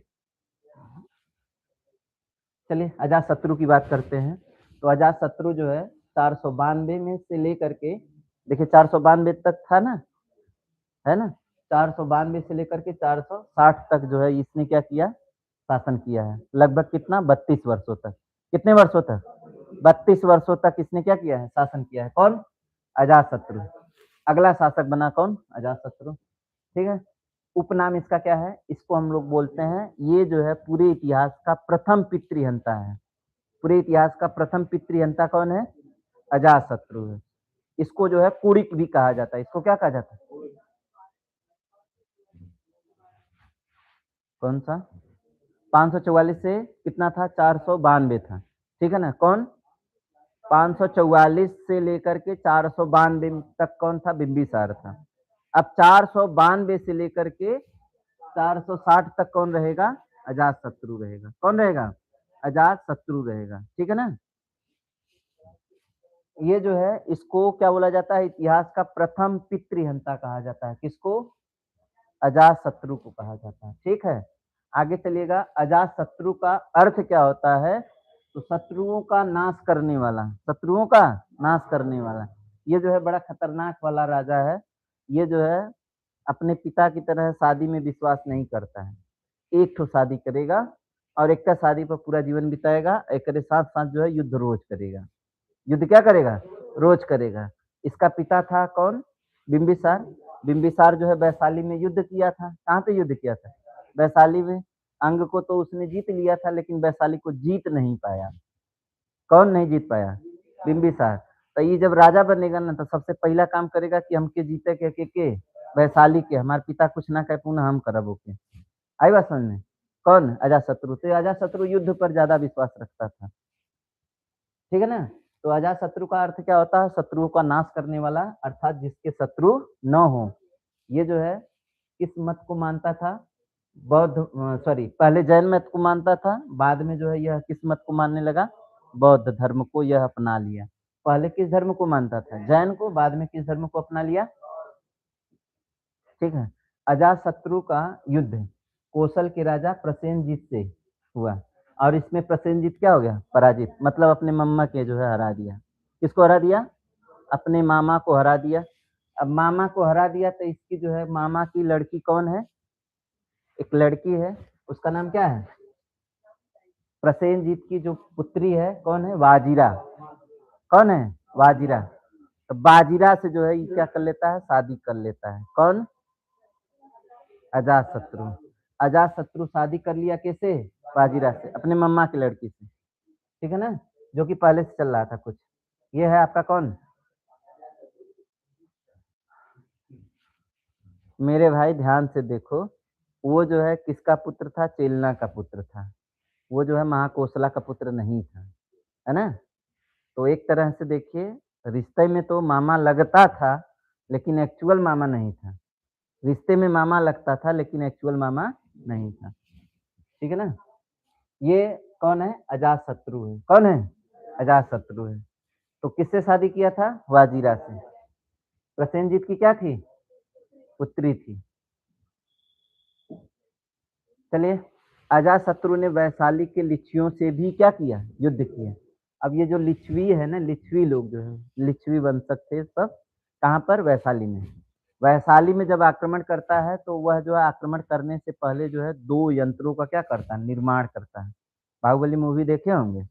चलिए अजातशत्रु की बात करते हैं। तो अजातशत्रु जो है 492 में से लेकर के देखिए 492 तक था ना, है ना? 492 से लेकर के 460 तक जो है इसने क्या किया? शासन किया है। लगभग कितना 32 वर्षों तक। कितने वर्षों तक? 32 वर्षों तक इसने क्या किया है? शासन किया है। कौन? अजातशत्रु। अगला शासक बना कौन? अजातशत्रु। ठीक है? उपनाम इसका क्या है? इसको हम लोग बोलते हैं, ये जो है पूरे इतिहास का प्रथम पितृहंता है। पूरे इतिहास का प्रथम पितृहंता कौन है? अजातशत्रु है। इसको जो है कुड़िक भी कहा जाता है। इसको क्या कहा जाता है? कौन सा? 544 से कितना था? 492 था। ठीक है ना? कौन? 544 से लेकर के 492 तक कौन था? बिंबिसार था। अब 492 से लेकर के 460 तक कौन रहेगा? अजातशत्रु रहेगा। कौन रहेगा? अजातशत्रु रहेगा। ठीक है ना? ये जो है इसको क्या बोला जाता है? इतिहास का प्रथम पितृहंता कहा जाता है। किसको? अजातशत्रु को कहा जाता है। ठीक है? आगे चलिएगा। अजातशत्रु का अर्थ क्या होता है? तो शत्रुओं का नाश करने वाला। शत्रुओं का नाश करने वाला। ये जो है बड़ा खतरनाक वाला राजा है। ये जो है अपने पिता की तरह शादी में विश्वास नहीं करता है। एक ठो शादी करेगा और एक का शादी पर पूरा जीवन बिताएगा। एक के साथ साथ जो है युद्ध रोज करेगा। युद्ध क्या करेगा? रोज करेगा। इसका पिता था कौन? बिंबिसार। बिंबिसार जो है वैशाली में युद्ध किया था। कहाँ पे युद्ध किया था? वैशाली में। अंग को तो उसने जीत लिया था, लेकिन वैशाली को जीत नहीं पाया। कौन नहीं जीत पाया? बिंबिसार। तो ये जब राजा बनेगा ना, तो सबसे पहला काम करेगा कि हमके जीते के वैशाली के, हमारे पिता कुछ ना कहे पुनः हम करब ओके। आई बात समझ में? कौन? अजातशत्रु। तो अजातशत्रु युद्ध पर ज्यादा विश्वास रखता था। ठीक है ना? तो अजातशत्रु का अर्थ क्या होता है? शत्रुओं का नाश करने वाला, अर्थात जिसके शत्रु न हो। ये जो है किस मत को मानता था? बौद्ध, सॉरी, पहले जैन मत को मानता था, बाद में जो है यह किस मत को मानने लगा? बौद्ध धर्म को यह अपना लिया। पहले किस धर्म को मानता था? जैन को। बाद में किस धर्म को अपना लिया? ठीक है? अजातशत्रु का युद्ध कौशल के राजा प्रसेनजीत से हुआ, और इसमें प्रसेनजीत क्या हो गया? पराजित। मतलब अपने मम्मा के जो है हरा दिया। किसको हरा दिया? अपने मामा को हरा दिया। अब मामा को हरा दिया तो इसकी जो है मामा की लड़की कौन है? एक लड़की है, उसका नाम क्या है? प्रसेनजीत की जो पुत्री है कौन है? वाजिरा। कौन है? वाजिरा। तो बाजिरा से जो है ये क्या कर लेता है? शादी कर लेता है। कौन? अजातशत्रु। अजातशत्रु शादी कर लिया कैसे? बाजीरा से, अपने मम्मा की लड़की से। ठीक है ना? जो कि पहले से चल रहा था कुछ। ये है आपका कौन? मेरे भाई ध्यान से देखो। वो जो है किसका पुत्र था? चेलना का पुत्र था। वो जो है महाकोशला का पुत्र नहीं था। है ना? तो एक तरह से देखिए, रिश्ते में तो मामा लगता था, लेकिन एक्चुअल मामा नहीं था। रिश्ते में मामा लगता था, लेकिन एक्चुअल मामा नहीं था। ठीक है ना? ये कौन है? अजातशत्रु है। कौन है? अजातशत्रु है। तो किससे शादी किया था? वाजिरा से। प्रसेनजीत की क्या थी? पुत्री थी। चलिए, अजातशत्रु ने वैशाली के लिच्छवियों से भी क्या किया? युद्ध किया। अब ये जो लिच्छवी है ना, लिच्छवी लोग जो है, लिच्छवी वंशज थे सब। कहाँ पर? वैशाली में। वैशाली में जब आक्रमण करता है, तो वह जो है आक्रमण करने से पहले जो है 2 यंत्रों का क्या करता है? निर्माण करता है। बाहुबली मूवी देखे होंगे।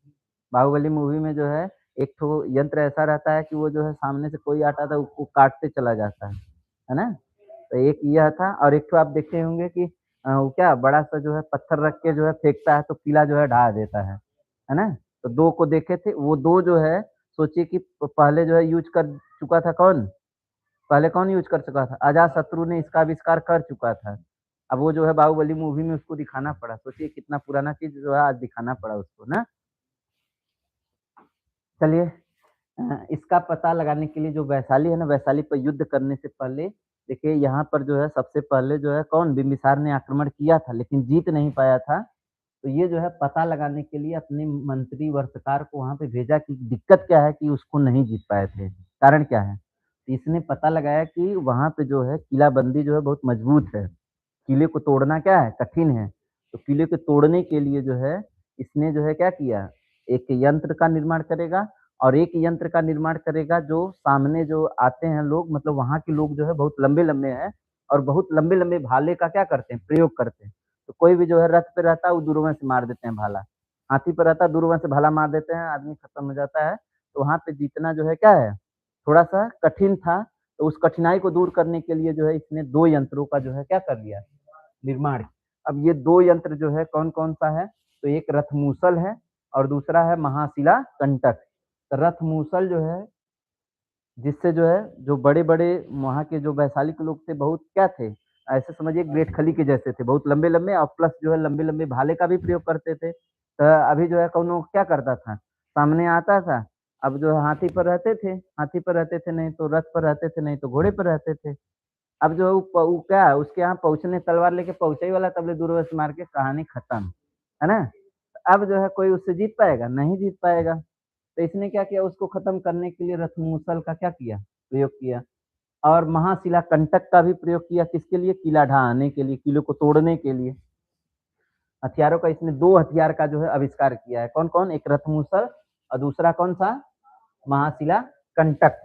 बाहुबली मूवी में जो है एक ठो यंत्र ऐसा रहता है कि वो जो है सामने से कोई आता था उसको काटते चला जाता है ना? तो एक यह था, और एक ठो आप देखे होंगे कि वो क्या बड़ा सा जो है पत्थर रख के जो है फेंकता है तो किला जो है ढा देता है ना? तो 2 को देखे थे, वो 2 जो है सोचिए कि पहले जो है यूज़ कर चुका था कौन? पहले कौन यूज़ कर चुका था? अजातशत्रु ने इसका आविष्कार कर चुका था। अब वो जो है बाहुबली मूवी में उसको दिखाना पड़ा। सोचिए कितना पुराना चीज़ जो है आज दिखाना पड़ा उसको ना? चलिए, इसका पता लगाने के लिए जो वैशाली है ना, वैशाली पर युद्ध करने से पहले देखिए यहाँ पर जो है सबसे पहले जो है कौन? बिंबिसार ने आक्रमण किया था, लेकिन जीत नहीं पाया था। तो ये जो है पता लगाने के लिए अपने मंत्री वर्षकार को वहाँ पे भेजा कि दिक्कत क्या है कि उसको नहीं जीत पाए थे, कारण क्या है? तो इसने पता लगाया कि वहाँ पे जो है किलाबंदी जो है बहुत मजबूत है। किले को तोड़ना क्या है? कठिन है। तो किले को तोड़ने के लिए जो है इसने जो है क्या किया? एक यंत्र का निर्माण करेगा, और एक यंत्र का निर्माण करेगा जो सामने जो आते हैं लोग, मतलब वहाँ के लोग जो है बहुत लंबे-लंबे हैं और बहुत लंबे-लंबे भाले का क्या करते हैं? प्रयोग करते हैं। तो कोई भी जो है रथ पे रहता है वो दूरवन से मार देते हैं भाला। हाथी पे रहता है दूरवन से भाला मार देते हैं, आदमी खत्म हो जाता है। तो वहाँ पे जीतना जो है क्या है, थोड़ा-सा कठिन था, तो उस कठिनाई को दूर करने के लिए जो है इसने 2 यंत्रों का जो है क्या कर लिया, निर्माण। अब ये 2 यंत्र जो है कौन-कौन सा है, तो एक रथमूसल है और दूसरा है महाशिला कंटक। तो रथमूसल जो है जिससे जो है, जो बड़े-बड़े वहाँ के जो वैशाली के लोग थे बहुत क्या थे, ऐसे समझिए ग्रेट खली के जैसे थे, बहुत लंबे-लंबे और प्लस जो है लंबे-लंबे भाले का भी प्रयोग करते थे। तो अभी जो है कौनो क्या करता था, सामने आता था, अब जो है हाथी पर रहते थे, नहीं तो रथ पर रहते थे, नहीं तो घोड़े पर रहते थे। अब जो है वो क्या है, उसके यहाँ पहुँचने तलवार लेके पहुँचे ही वाला तब ले दूरवा से मार के कहानी खत्म, है ना? अब जो है कोई उससे जीत पाएगा? नहीं जीत पाएगा। तो इसने क्या किया, उसको खत्म करने के लिए रथमूसल का क्या किया, प्रयोग किया और महाशिला कंटक का भी प्रयोग किया। किसके लिए? किला ढहाने के लिए, किले को तोड़ने के लिए। हथियारों का इसने 2 हथियार का जो है आविष्कार किया है। कौन-कौन? एक रथमूसल और दूसरा कौन-सा? महाशिला कंटक।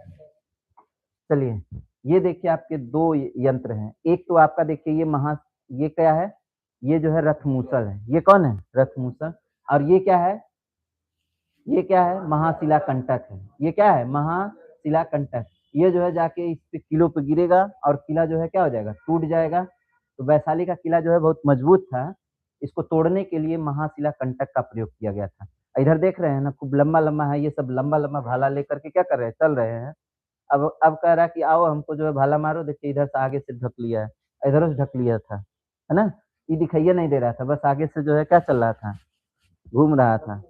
चलिए, ये देखिए आपके 2 यंत्र हैं। एक तो आपका देखिए ये क्या है? ये जो है रथमूसल है। ये कौन है? रथमूसल। और ये क्या है? ये क्या है? महाशिला कंटक है। ये क्या है? महाशिला कंटक। ये जो है जाके इस पे किलों पे गिरेगा और किला जो है क्या हो जाएगा? टूट जाएगा। तो वैशाली का किला जो है बहुत मजबूत था। इसको तोड़ने के लिए महाशिला कंटक का प्रयोग किया गया था। इधर देख रहे हैं ना, खूब लंबा-लंबा है, ये सब लंबा-लंबा भाला लेकर के क्या कर रहे हैं? चल रहे हैं। अब कह रहा है कि आओ हमको जो है भाला मारो, देखिए इधर से आगे से ढक लिया है, इधरों से ढक लिया था, है ना? ये दिखाइए नहीं दे रहा था, बस आगे से जो है क्या चल रहा था? घूम रहा था।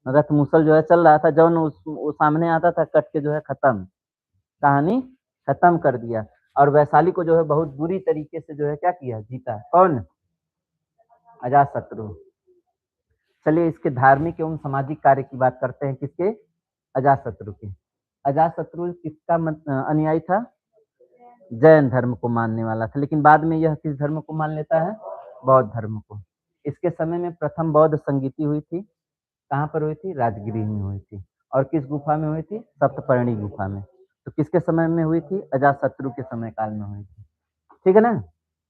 रथ-मूसल जो है चल रहा था, जौन वो सामने आता था कट के जो है खत्म, कहानी खत्म कर दिया और वैशाली को जो है बहुत बुरी तरीके से जो है क्या किया? जीता। कौन? अजातशत्रु। चलिए इसके धार्मिक एवं सामाजिक कार्य की बात करते हैं, किसके? अजातशत्रु के। अजातशत्रु किसका अनुयायी था? जैन धर्म को मानने वाला था, लेकिन बाद में यह किस धर्म को मान लेता है? बौद्ध धर्म को। इसके समय में प्रथम बौद्ध संगीति हुई थी। कहाँ पर हुई थी? राजगृह में हुई थी। और किस गुफा में हुई थी? सप्तपर्णी गुफा में। तो किसके समय में हुई थी? अजातशत्रु के समय काल में हुई थी। ठीक है ना?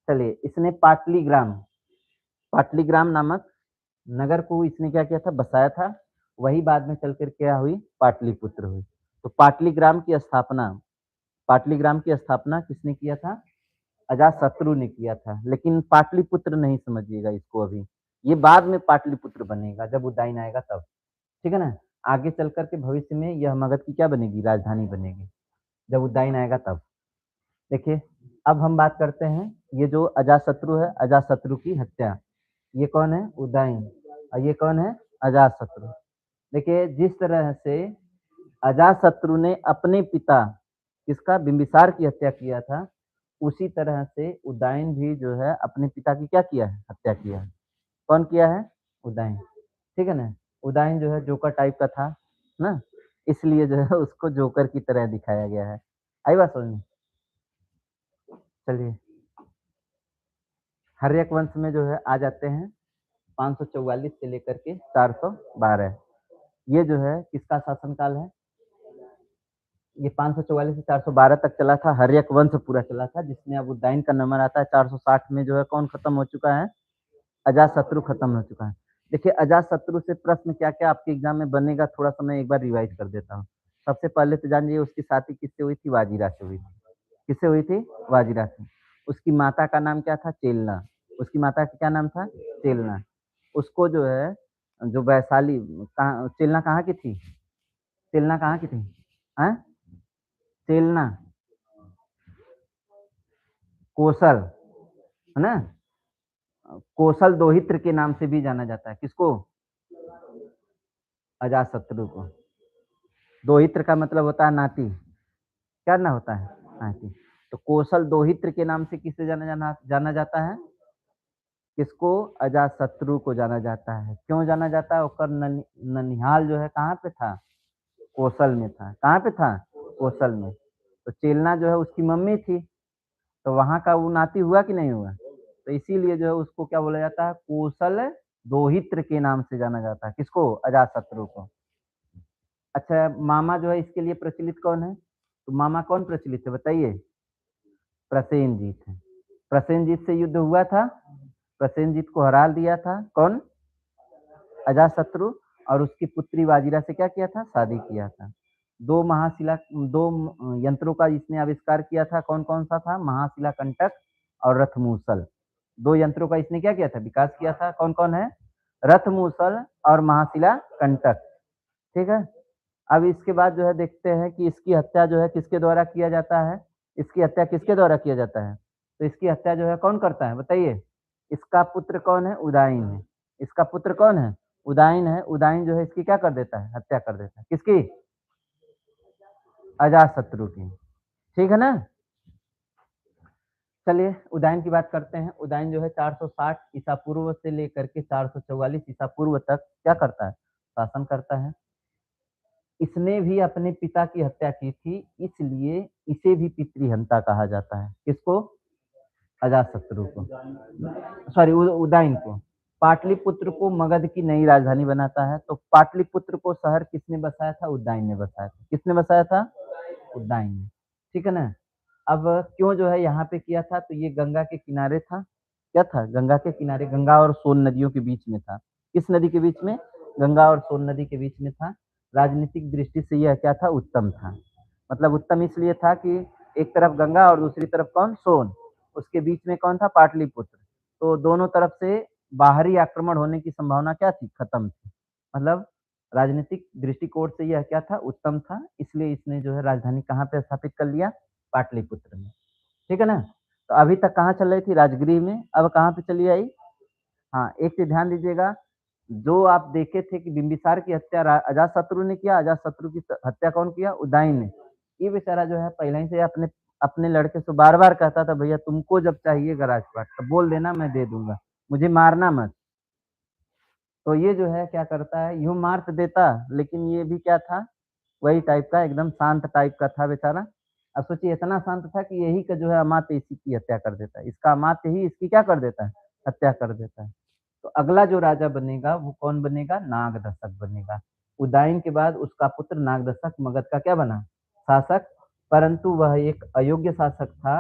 चलिए, इसने पाटलीग्राम नामक नगर को इसने क्या किया था? बसाया था। वही बाद में चलकर क्या हुई? पाटलिपुत्र हुई। तो पाटलीग्राम की स्थापना किसने किया था? अजातशत्रु ने किया था। लेकिन पाटलिपुत्र नहीं समझिएगा इसको अभी। ये बाद में पाटलिपुत्र बनेगा, जब उदयन आएगा तब। ठीक है ना? आगे चल कर के भविष्य में यह मगध की क्या बनेगी? राजधानी बनेगी, जब उदयन आएगा तब। देखिए, अब हम बात करते हैं, ये जो अजातशत्रु है, अजातशत्रु की हत्या। ये कौन है? उदयन। और ये कौन है? अजातशत्रु। देखिए, जिस तरह से अजातशत्रु ने अपने पिता किसका? बिंबिसार की हत्या किया था, उसी तरह से उदयन भी जो है अपने पिता की क्या किया है? हत्या किया है। कौन किया है? उदयन। ठीक है ना? उदयन जो है जोकर टाइप का था ना, इसलिए जो है उसको जोकर की तरह दिखाया गया है। आई बात समझ में? चलिए, हर्यक वंश में जो है आ जाते हैं 544 से लेकर के 412। ये जो है किसका शासनकाल है? ये 544 से 412 तक चला था, हर्यक वंश पूरा चला था, जिसमें अब उदयन का नंबर आता है 460 में जो है कौन खत्म हो चुका है? अजातशत्रु खत्म हो चुका है। देखिए, अजातशत्रु से प्रश्न क्या-क्या आपके एग्जाम में बनेगा, थोड़ा-सा मैं एक बार रिवाइज कर देता हूँ। सबसे पहले तो जान लीजिए उसकी शादी किससे हुई थी? वाजिरा से हुई थी। किससे हुई थी? वाजिरा से। उसकी माता का नाम क्या था? चेलना। उसकी माता का क्या नाम था? चेलना। उसको जो है, जो वैशाली कहाँ, चेलना कहाँ की थी? चेलना कहाँ की थी? हैं? चेलना कौशल, है ना? कौशल दोहित्र के नाम से भी जाना जाता है। किसको? अजातशत्रु को। दोहित्र का मतलब होता है नाती। क्या ना होता है? नाती। तो कौशल दोहित्र के नाम से किसे जाना जाता है? किसको? अजातशत्रु को जाना जाता है। क्यों जाना जाता है? ओकर ननिहाल जो है कहाँ पे था? कौशल में था। कहाँ पे था? कौशल में। तो चेलना जो है उसकी मम्मी थी, तो वहाँ का वो नाती हुआ कि नहीं हुआ? तो इसीलिए जो है उसको क्या बोला जाता है? कौशल दोहित्र के नाम से जाना जाता है। किसको? अजातशत्रु को। अच्छा, मामा जो है इसके लिए प्रचलित कौन है? तो मामा कौन प्रचलित है बताइए? प्रसेनजीत है। प्रसेनजीत से युद्ध हुआ था। प्रसेनजीत को हरा दिया था कौन? अजातशत्रु। और उसकी पुत्री वाजिरा से क्या किया था? शादी किया था। दो यंत्रों का इसने आविष्कार किया था, कौन-कौन सा था? महाशिलाकंटक और रथमूसल। 2 यंत्रों का इसने क्या किया था? विकास किया था। कौन-कौन है? रथमूसल और महाशिलाकंटक। ठीक है? अब इसके बाद जो है देखते हैं कि इसकी हत्या जो है किसके द्वारा किया जाता है? इसकी हत्या किसके द्वारा किया जाता है? तो इसकी हत्या जो है कौन करता है बताइए? इसका पुत्र कौन है? उदयन है। इसका पुत्र कौन है? उदयन है। उदयन जो है इसकी क्या कर देता है? हत्या कर देता है। किसकी? अजातशत्रु की। ठीक है ना? चलिए उदयन की बात करते हैं। उदयन जो है 460 ईसा पूर्व से लेकर के 444 ईसा पूर्व तक क्या करता है? शासन करता है। इसने भी अपने पिता की हत्या की थी, इसलिए इसे भी पितृहंता कहा जाता है। किसको? अजातशत्रु को, सॉरी उदयन को। पाटलिपुत्र को मगध की नई राजधानी बनाता है। तो पाटलिपुत्र को शहर किसने बसाया था? उदयन ने बसाया था। किसने बसाया था? उदयन ने। ठीक है ना? अब क्यों जो है यहाँ पे किया था? तो ये गंगा के किनारे था। क्या था? गंगा के किनारे, गंगा और सोन नदियों के बीच में था। किस नदी के बीच में? गंगा और सोन नदी के बीच में था। राजनीतिक दृष्टि से यह क्या था? उत्तम था। मतलब उत्तम इसलिए था कि एक तरफ गंगा और दूसरी तरफ कौन? सोन। उसके बीच में कौन था? पाटलिपुत्र। तो दोनों तरफ से बाहरी आक्रमण होने की संभावना क्या थी? खत्म थी। मतलब राजनीतिक दृष्टिकोण से यह क्या था? उत्तम था। इसलिए इसने जो है राजधानी कहाँ पे स्थापित कर लिया? पाटलिपुत्र में। ठीक है ना? तो अभी तक कहाँ चल रही थी? राजगृह में। अब कहाँ पे चली आई? हाँ, एक चीज ध्यान दीजिएगा। जो आप देखे थे कि बिंबिसार की हत्या अजातशत्रु ने किया, अजातशत्रु की हत्या कौन किया? उदयन ने। ये बेचारा जो है पहले ही से अपने अपने लड़के से बार बार कहता था, भैया तुमको जब चाहिएगा राजपाट तो बोल देना, मैं दे दूंगा, मुझे मारना मत। तो ये जो है क्या करता है? यूं मार तो देता, लेकिन ये भी क्या था? वही टाइप का, एकदम शांत टाइप का था बेचारा। अब सोचिए इतना शांत था कि यही का जो है अमात्य इसी की हत्या कर देता है। इसका अमात्य ही इसकी क्या कर देता है? हत्या कर देता है। तो अगला जो राजा बनेगा वो कौन बनेगा? नागदशक बनेगा। उदयन के बाद उसका पुत्र नागदशक मगध का क्या बना? शासक। परंतु वह एक अयोग्य शासक था।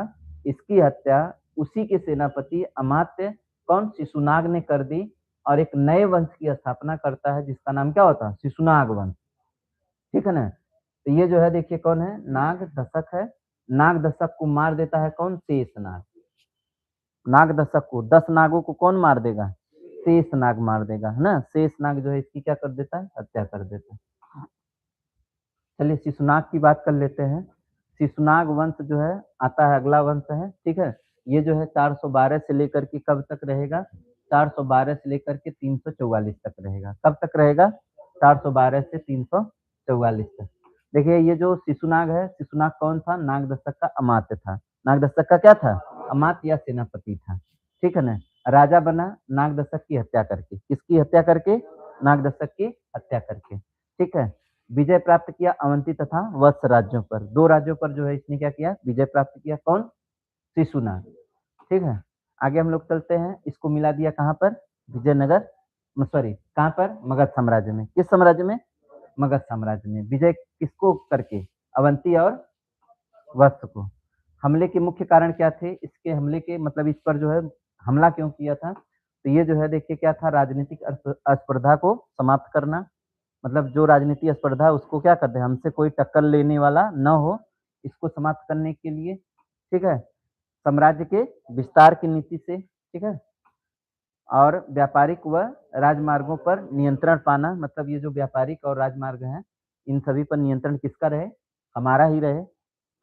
इसकी हत्या उसी के सेनापति अमात्य कौन? शिशुनाग ने कर दी। और एक नए वंश की स्थापना करता है जिसका नाम क्या होता है? शिशुनाग वंश। ठीक है ना? तो ये जो है देखिए कौन है? नाग दशक है। नाग दशक को मार देता है कौन? शेषनाग। नाग दशक को, 10 नागों को कौन मार देगा? शेषनाग मार देगा, है ना? शेषनाग जो है इसकी क्या कर देता है? हत्या कर देता है। चलिए शिशुनाग की बात कर लेते हैं। शिशुनाग वंश जो है आता है, अगला वंश है। ठीक है? ये जो है 412 से लेकर के कब तक रहेगा? 412 से लेकर के 344 तक रहेगा। कब तक रहेगा? 412 से 344 तक। देखिए ये जो शिशुनाग है, शिशुनाग कौन था? नागदशक का अमात्य था। नागदशक का क्या था? अमात्य या सेनापति था। ठीक है ना? राजा बना नागदशक की हत्या करके। किसकी हत्या करके? नागदशक की हत्या करके। ठीक है? विजय प्राप्त किया अवंती तथा वत्स राज्यों पर। 2 राज्यों पर जो है इसने क्या किया? विजय प्राप्त किया। कौन? शिशुनाग। ठीक है? आगे हम लोग चलते हैं। इसको मिला दिया कहाँ पर? विजयनगर, सॉरी कहाँ पर? मगध साम्राज्य में। किस साम्राज्य में? मगध साम्राज्य में। विजय किसको करके? अवंती और वत्स को। हमले के मुख्य कारण क्या थे? इसके हमले के मतलब इस पर जो है हमला क्यों किया था? तो ये जो है देखिए क्या था? राजनीतिक अस्पर्धा को समाप्त करना। मतलब जो राजनीति स्पर्धा है उसको क्या करते हैं? हमसे कोई टक्कर लेने वाला न हो, इसको समाप्त करने के लिए। ठीक है? साम्राज्य के विस्तार की नीति से। ठीक है? और व्यापारिक व राजमार्गों पर नियंत्रण पाना। मतलब ये जो व्यापारिक और राजमार्ग हैं, इन सभी पर नियंत्रण किसका रहे? हमारा ही रहे,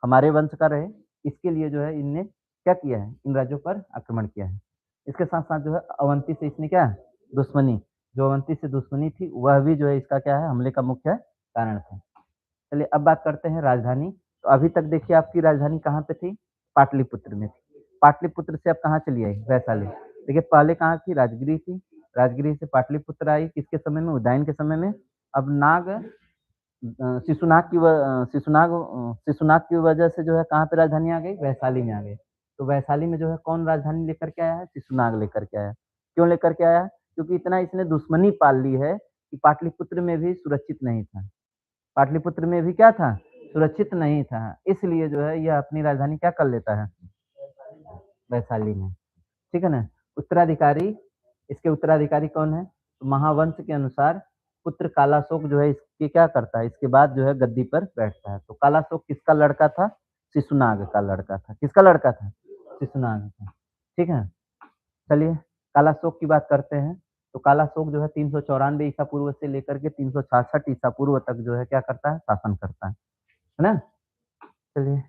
हमारे वंश का रहे। इसके लिए जो है इनने क्या किया है? इन राज्यों पर आक्रमण किया है। इसके साथ साथ जो है अवंती से इसने क्या? दुश्मनी, जो अवंती से दुश्मनी थी वह भी जो है इसका क्या है? हमले का मुख्य कारण था। चलिए अब बात करते हैं राजधानी। तो अभी तक देखिए आपकी राजधानी कहाँ पे थी? पाटलिपुत्र में थी। पाटलिपुत्र से अब कहाँ चली आई? वैशाली। देखिए पहले कहाँ थी? राजगृह थी। राजगृह से पाटलिपुत्र आई किसके समय में? उदयन के समय में। अब शिशुनाग की वजह से जो है कहाँ पे राजधानी आ गई? वैशाली में आ गई। तो वैशाली में जो है कौन राजधानी लेकर के आया है? शिशुनाग लेकर के आया। क्यों लेकर के आया? क्योंकि इतना इसने दुश्मनी पाल ली है कि पाटलिपुत्र में भी सुरक्षित नहीं था। पाटलिपुत्र में भी क्या था? सुरक्षित नहीं था। इसलिए जो है यह अपनी राजधानी क्या कर लेता है? वैशाली में। ठीक है ना? उत्तराधिकारी, इसके उत्तराधिकारी कौन है? तो महावंश के अनुसार पुत्र कालाशोक जो है इसके क्या करता है, इसके बाद जो है गद्दी पर बैठता है। तो कालाशोक किसका लड़का था? शिशुनाग का लड़का था। किसका लड़का था? शिशुनाग का। ठीक है? चलिए कालाशोक की बात करते हैं। तो कालाशोक जो है 394 ईसा पूर्व से लेकर के 366 ईसा पूर्व तक जो है क्या करता है? शासन करता है ना? चलिए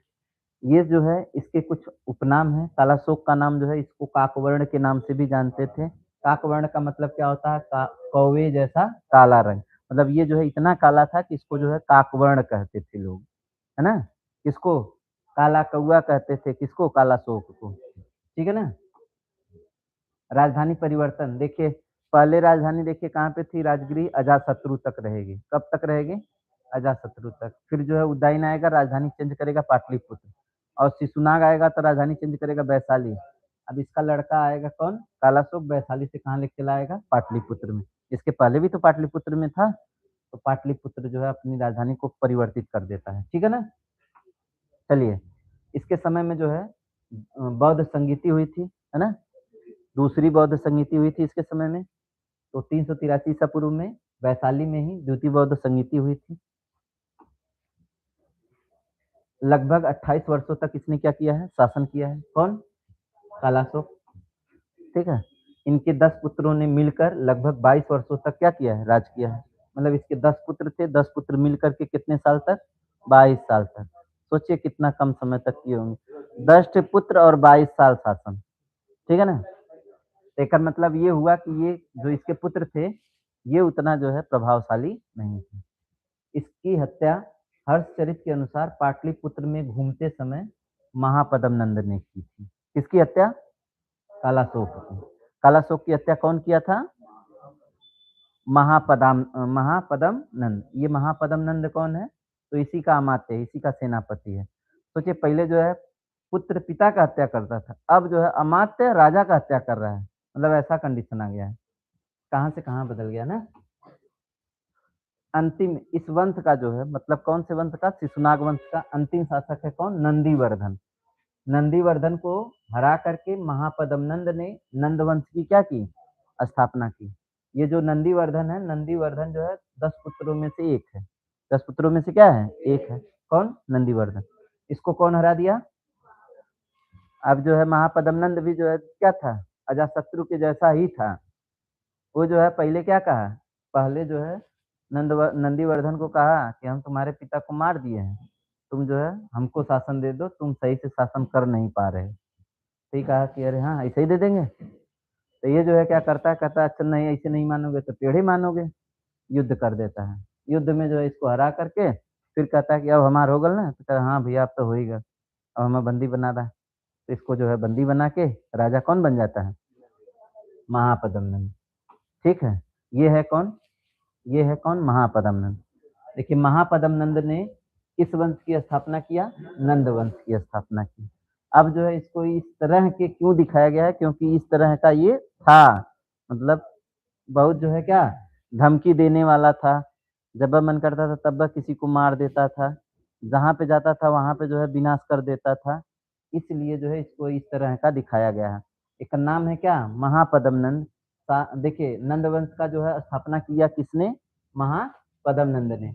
ये जो है इसके कुछ उपनाम हैं। कालाशोक का नाम जो है इसको काकवर्ण के नाम से भी जानते थे। काकवर्ण का मतलब क्या होता है? कौवे जैसा काला रंग। मतलब ये जो है इतना काला था कि इसको जो है काकवर्ण कहते थे लोग, है ना? किसको? काला कौवा कहते थे। किसको? कालाशोक को। ठीक है ना? राजधानी परिवर्तन देखिए, पहले राजधानी देखिए कहाँ पे थी? राजगृह अजातशत्रु तक रहेगी। कब तक रहेगी? अजातशत्रु तक। फिर जो है उदयन आएगा, राजधानी चेंज करेगा पाटलिपुत्र। और शिशुनाग आएगा तो राजधानी चेंज करेगा वैशाली। अब इसका लड़का आएगा कौन? कालाशोक वैशाली से कहाँ लेके चला आएगा? पाटलिपुत्र में। इसके पहले भी तो पाटलिपुत्र में था, तो पाटलिपुत्र जो है अपनी राजधानी को परिवर्तित कर देता है। ठीक है ना? चलिए इसके समय में जो है बौद्ध संगीति हुई थी, है ना? दूसरी बौद्ध संगीति हुई थी इसके समय में। तो 383 ईसा पूर्व में वैशाली में ही द्वितीय बौद्ध संगीति हुई थी। लगभग 28 वर्षों तक इसने क्या किया है? शासन किया है। कौन? कालाशोक। ठीक है? इनके 10 पुत्रों ने मिलकर लगभग 22 वर्षों तक क्या किया है? राज किया है। मतलब इसके 10 पुत्र थे, 10 पुत्र मिलकर के कितने साल तक? 22 साल तक। सोचिए कितना कम समय तक किए होंगे। 10 थे पुत्र और 22 साल शासन। ठीक है ना? एकर मतलब ये हुआ कि ये जो इसके पुत्र थे, ये उतना जो है प्रभावशाली नहीं थे। इसकी हत्या हर्षचरित के अनुसार पाटलिपुत्र में घूमते समय महापद्म नंद ने की थी। किसकी हत्या? कालाशोक की। कालाशोक की हत्या कौन किया था? महापद्म नंद। ये महापद्म नंद कौन है? तो इसी का अमात्य है, इसी का सेनापति है। सोचिए पहले जो है पुत्र पिता का हत्या करता था, अब जो है अमात्य राजा का हत्या कर रहा है। मतलब ऐसा कंडीशन आ गया है। कहाँ से कहाँ बदल गया ना? अंतिम इस वंश का जो है मतलब कौन से वंश का? शिशुनाग वंश का अंतिम शासक है कौन? नंदीवर्धन। नंदीवर्धन को हरा करके महापद्म नंद ने नंद वंश की क्या की? स्थापना की। ये जो नंदीवर्धन है, नंदीवर्धन जो है 10 पुत्रों में से एक है। 10 पुत्रों में से क्या है? एक है। कौन? नंदीवर्धन। इसको कौन हरा दिया? अब जो है महापद्म नंद भी जो है क्या था? अजातशत्रु के जैसा ही था। वो जो है पहले क्या कहा? पहले जो है नंदीवर्धन को कहा कि हम तुम्हारे पिता को मार दिए हैं, तुम जो है हमको शासन दे दो, तुम सही से शासन कर नहीं पा रहे। तो ये कहा कि अरे हाँ ऐसे ही दे देंगे। तो ये जो है क्या करता है? कहता है अच्छा नहीं ऐसे नहीं मानोगे तो टेढ़े मानोगे। युद्ध कर देता है। युद्ध में जो है इसको हरा करके फिर कहता है कि अब हमार हो गल ना? तो कहता हाँ भैया अब तो हो ही गल, अब हमें बंदी बना रहा है। तो इसको जो है बंदी बना के राजा कौन बन जाता है? महापद्म नंद। ठीक है? ये है कौन? ये है कौन? महापद्म नंद। देखिए महापद्म नंद ने किस वंश की स्थापना किया? नंद वंश की स्थापना की। अब जो है इसको इस तरह के क्यों दिखाया गया है? क्योंकि इस तरह का ये था, मतलब बहुत जो है क्या धमकी देने वाला था। जब वह मन करता था तब वह किसी को मार देता था, जहाँ पे जाता था वहाँ पे जो है विनाश कर देता था। इसलिए जो है इसको इस तरह का दिखाया गया है। एक नाम है क्या? महापद्म नंद। देखिए नंद वंश का जो है स्थापना किया किसने? महापद्म नंद ने।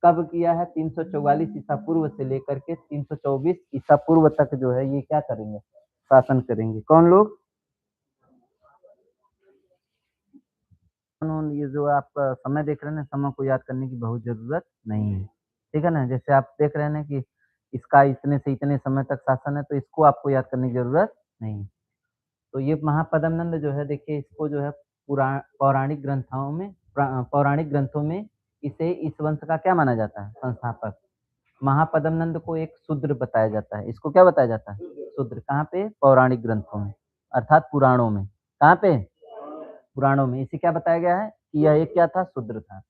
कब किया है? 344 ईसा पूर्व से लेकर के 324 ईसा पूर्व तक जो है ये क्या करेंगे? शासन करेंगे। कौन लोग? ये जो आप समय देख रहे हैं ना, समय को याद करने की बहुत जरूरत नहीं है। ठीक है ना? जैसे आप देख रहे हैं ना कि इसका इतने से इतने समय तक शासन है, तो इसको आपको याद करने की जरूरत नहीं है। तो ये महापद्म नंद जो है देखिए इसको जो है पौराणिक ग्रंथों में इसे इस वंश का क्या माना जाता है? संस्थापक। महापद्म नंद को एक शूद्र बताया जाता है। इसको क्या बताया जाता है? शूद्र। कहाँ पे? पौराणिक ग्रंथों में, अर्थात पुराणों में। कहाँ पे? पुराणों में। इसे क्या बताया गया है कि यह एक क्या था? शूद्र था।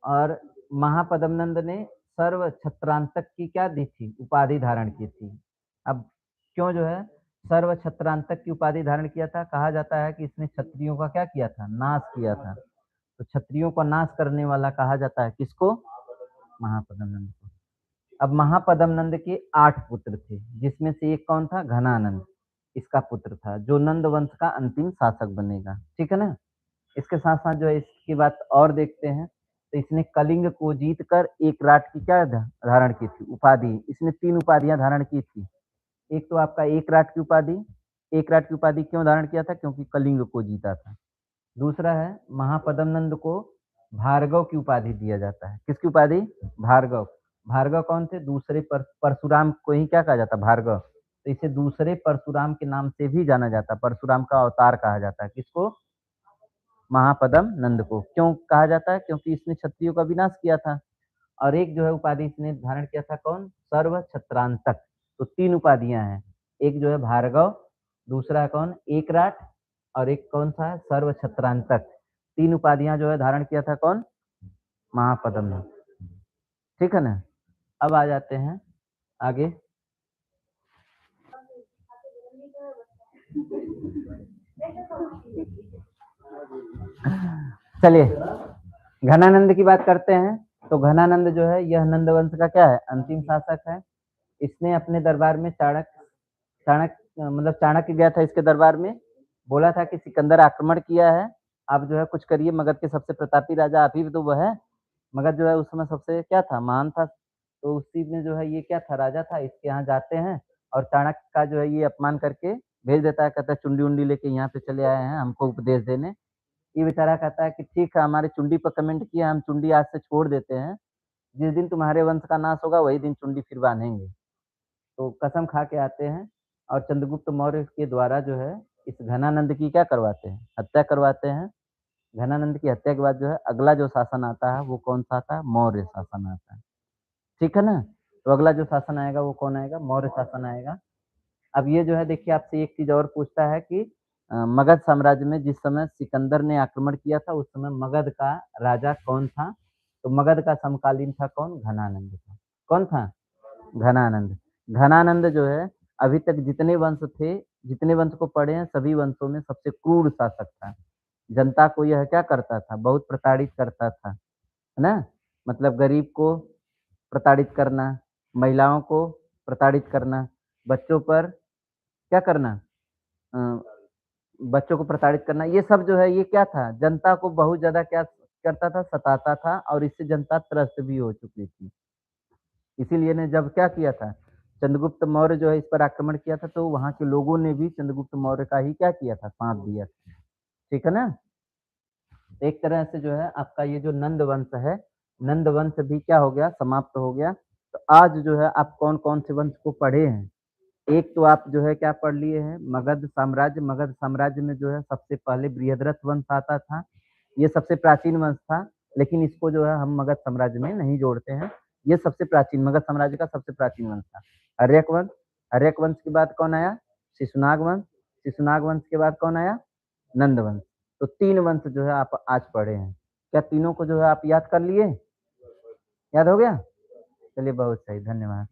और महापद्म नंद ने सर्व छत्रांतक की क्या दी थी? उपाधि धारण की थी। अब क्यों जो है सर्व छत्रांतक की उपाधि धारण किया था? कहा जाता है कि इसने क्षत्रियों का क्या किया था? नाश किया था। तो क्षत्रियों का नाश करने वाला कहा जाता है किसको? महापद्म नंद को। अब महापद्म नंद के 8 पुत्र थे, जिसमें से एक कौन था? घनानंद। इसका पुत्र था, जो नंद वंश का अंतिम शासक बनेगा, ठीक है ना? इसके साथ-साथ जो है इसकी बात और देखते हैं, तो इसने कलिंग को जीतकर एकराट की क्या धारण की थी? उपाधि। इसने 3 उपाधियाँ धारण की थी। एक तो आपका एकराट की उपाधि, एकराट की उपाधि क्यों धारण किया था? क्योंकि कलिंग को जीता था। दूसरा है महापद्म नंद को भार्गव की उपाधि दिया जाता है। किसकी उपाधि? भार्गव। भार्गव कौन थे? दूसरे परशुराम को ही क्या कहा जाता है? भार्गव। तो इसे दूसरे परशुराम के नाम से भी जाना जाता है। परशुराम का अवतार कहा जाता है। किसको? महापद्म नंद को। क्यों कहा जाता है? क्योंकि इसने क्षत्रियों का विनाश किया था। और एक जो है उपाधि इसने धारण किया था कौन? सर्व छत्रांतक। तो 3 उपाधियाँ हैं। एक जो है भार्गव, दूसरा है कौन? एकराट और एक कौन-सा है? सर्व छत्रांतक। 3 उपाधियाँ जो है धारण किया था कौन? महापद्म ने। ठीक है ना? अब आ जाते हैं आगे। चलिए, घनानंद की बात करते हैं। तो घनानंद जो है यह नंद वंश का क्या है? अंतिम शासक है। इसने अपने दरबार में चाणक्य गया था इसके दरबार में, बोला था कि सिकंदर आक्रमण किया है, आप जो है कुछ करिए, मगध के सबसे प्रतापी राजा आप ही तो वो है। मगध जो है उस समय सबसे क्या था? महान था। तो उसी में जो है ये क्या था? राजा था। इसके यहाँ जाते हैं और चाणक्य का जो है ये अपमान करके भेज देता है, कहता है चुंडी-उंडी लेके यहाँ पे चले आए हैं हमको उपदेश देने। ये बेचारा कहता है कि ठीक है, हमारी चुंडी पर कमेंट किया, हम चुंडी आज से छोड़ देते हैं। जिस दिन तुम्हारे वंश का नाश होगा वही दिन चुंडी फिर बाँधेंगे। तो कसम खा के आते हैं और चंद्रगुप्त मौर्य के द्वारा जो है इस घनानंद की क्या करवाते हैं? हत्या करवाते हैं। घनानंद की हत्या के बाद जो है अगला जो शासन आता है वो कौन-सा आता है? मौर्य शासन आता है। ठीक है ना? तो अगला जो शासन आएगा वो कौन आएगा? मौर्य शासन आएगा। अब ये जो है देखिए आपसे एक चीज़ और पूछता है कि मगध साम्राज्य में जिस समय सिकंदर ने आक्रमण किया था उस समय मगध का राजा कौन था? तो मगध का समकालीन था कौन? घनानंद था। कौन था? घनानंद। घनानंद जो है अभी तक जितने वंश थे, जितने वंश को पढ़े हैं सभी वंशों में सबसे क्रूर शासक था। जनता को यह क्या करता था? बहुत प्रताड़ित करता था, है ना? मतलब गरीब को प्रताड़ित करना, महिलाओं को प्रताड़ित करना, बच्चों पर क्या करना? अ, बच्चों को प्रताड़ित करना, ये सब जो है ये क्या था? जनता को बहुत ज़्यादा क्या करता था? सताता था और इससे जनता त्रस्त भी हो चुकी थी। इसीलिए ने जब क्या किया था? चंद्रगुप्त मौर्य जो है इस पर आक्रमण किया था तो वहाँ के लोगों ने भी चंद्रगुप्त मौर्य का ही क्या किया था? साथ दिया था। ठीक है ना? एक तरह से जो है आपका ये जो नंद वंश है, नंद वंश भी क्या हो गया? समाप्त हो गया। तो आज जो है आप कौन-कौन से वंश को पढ़े हैं? एक तो आप जो है क्या पढ़ लिए हैं? मगध साम्राज्य में जो है सबसे पहले बृहद्रथ वंश आता था। ये सबसे प्राचीन वंश था, लेकिन इसको जो है हम मगध साम्राज्य में नहीं जोड़ते हैं। ये सबसे प्राचीन मगध साम्राज्य का सबसे प्राचीन वंश था। अर्यक वंश, अर्यक वंश के बाद कौन आया? शिशुनाग वंश, शिशुनाग वंश के बाद कौन आया? नंद वंश। तो 3 वंश जो है आप आज पढ़े हैं। क्या तीनों को जो है आप याद कर लिए? याद हो गया? चलिए बहुत सही, धन्यवाद।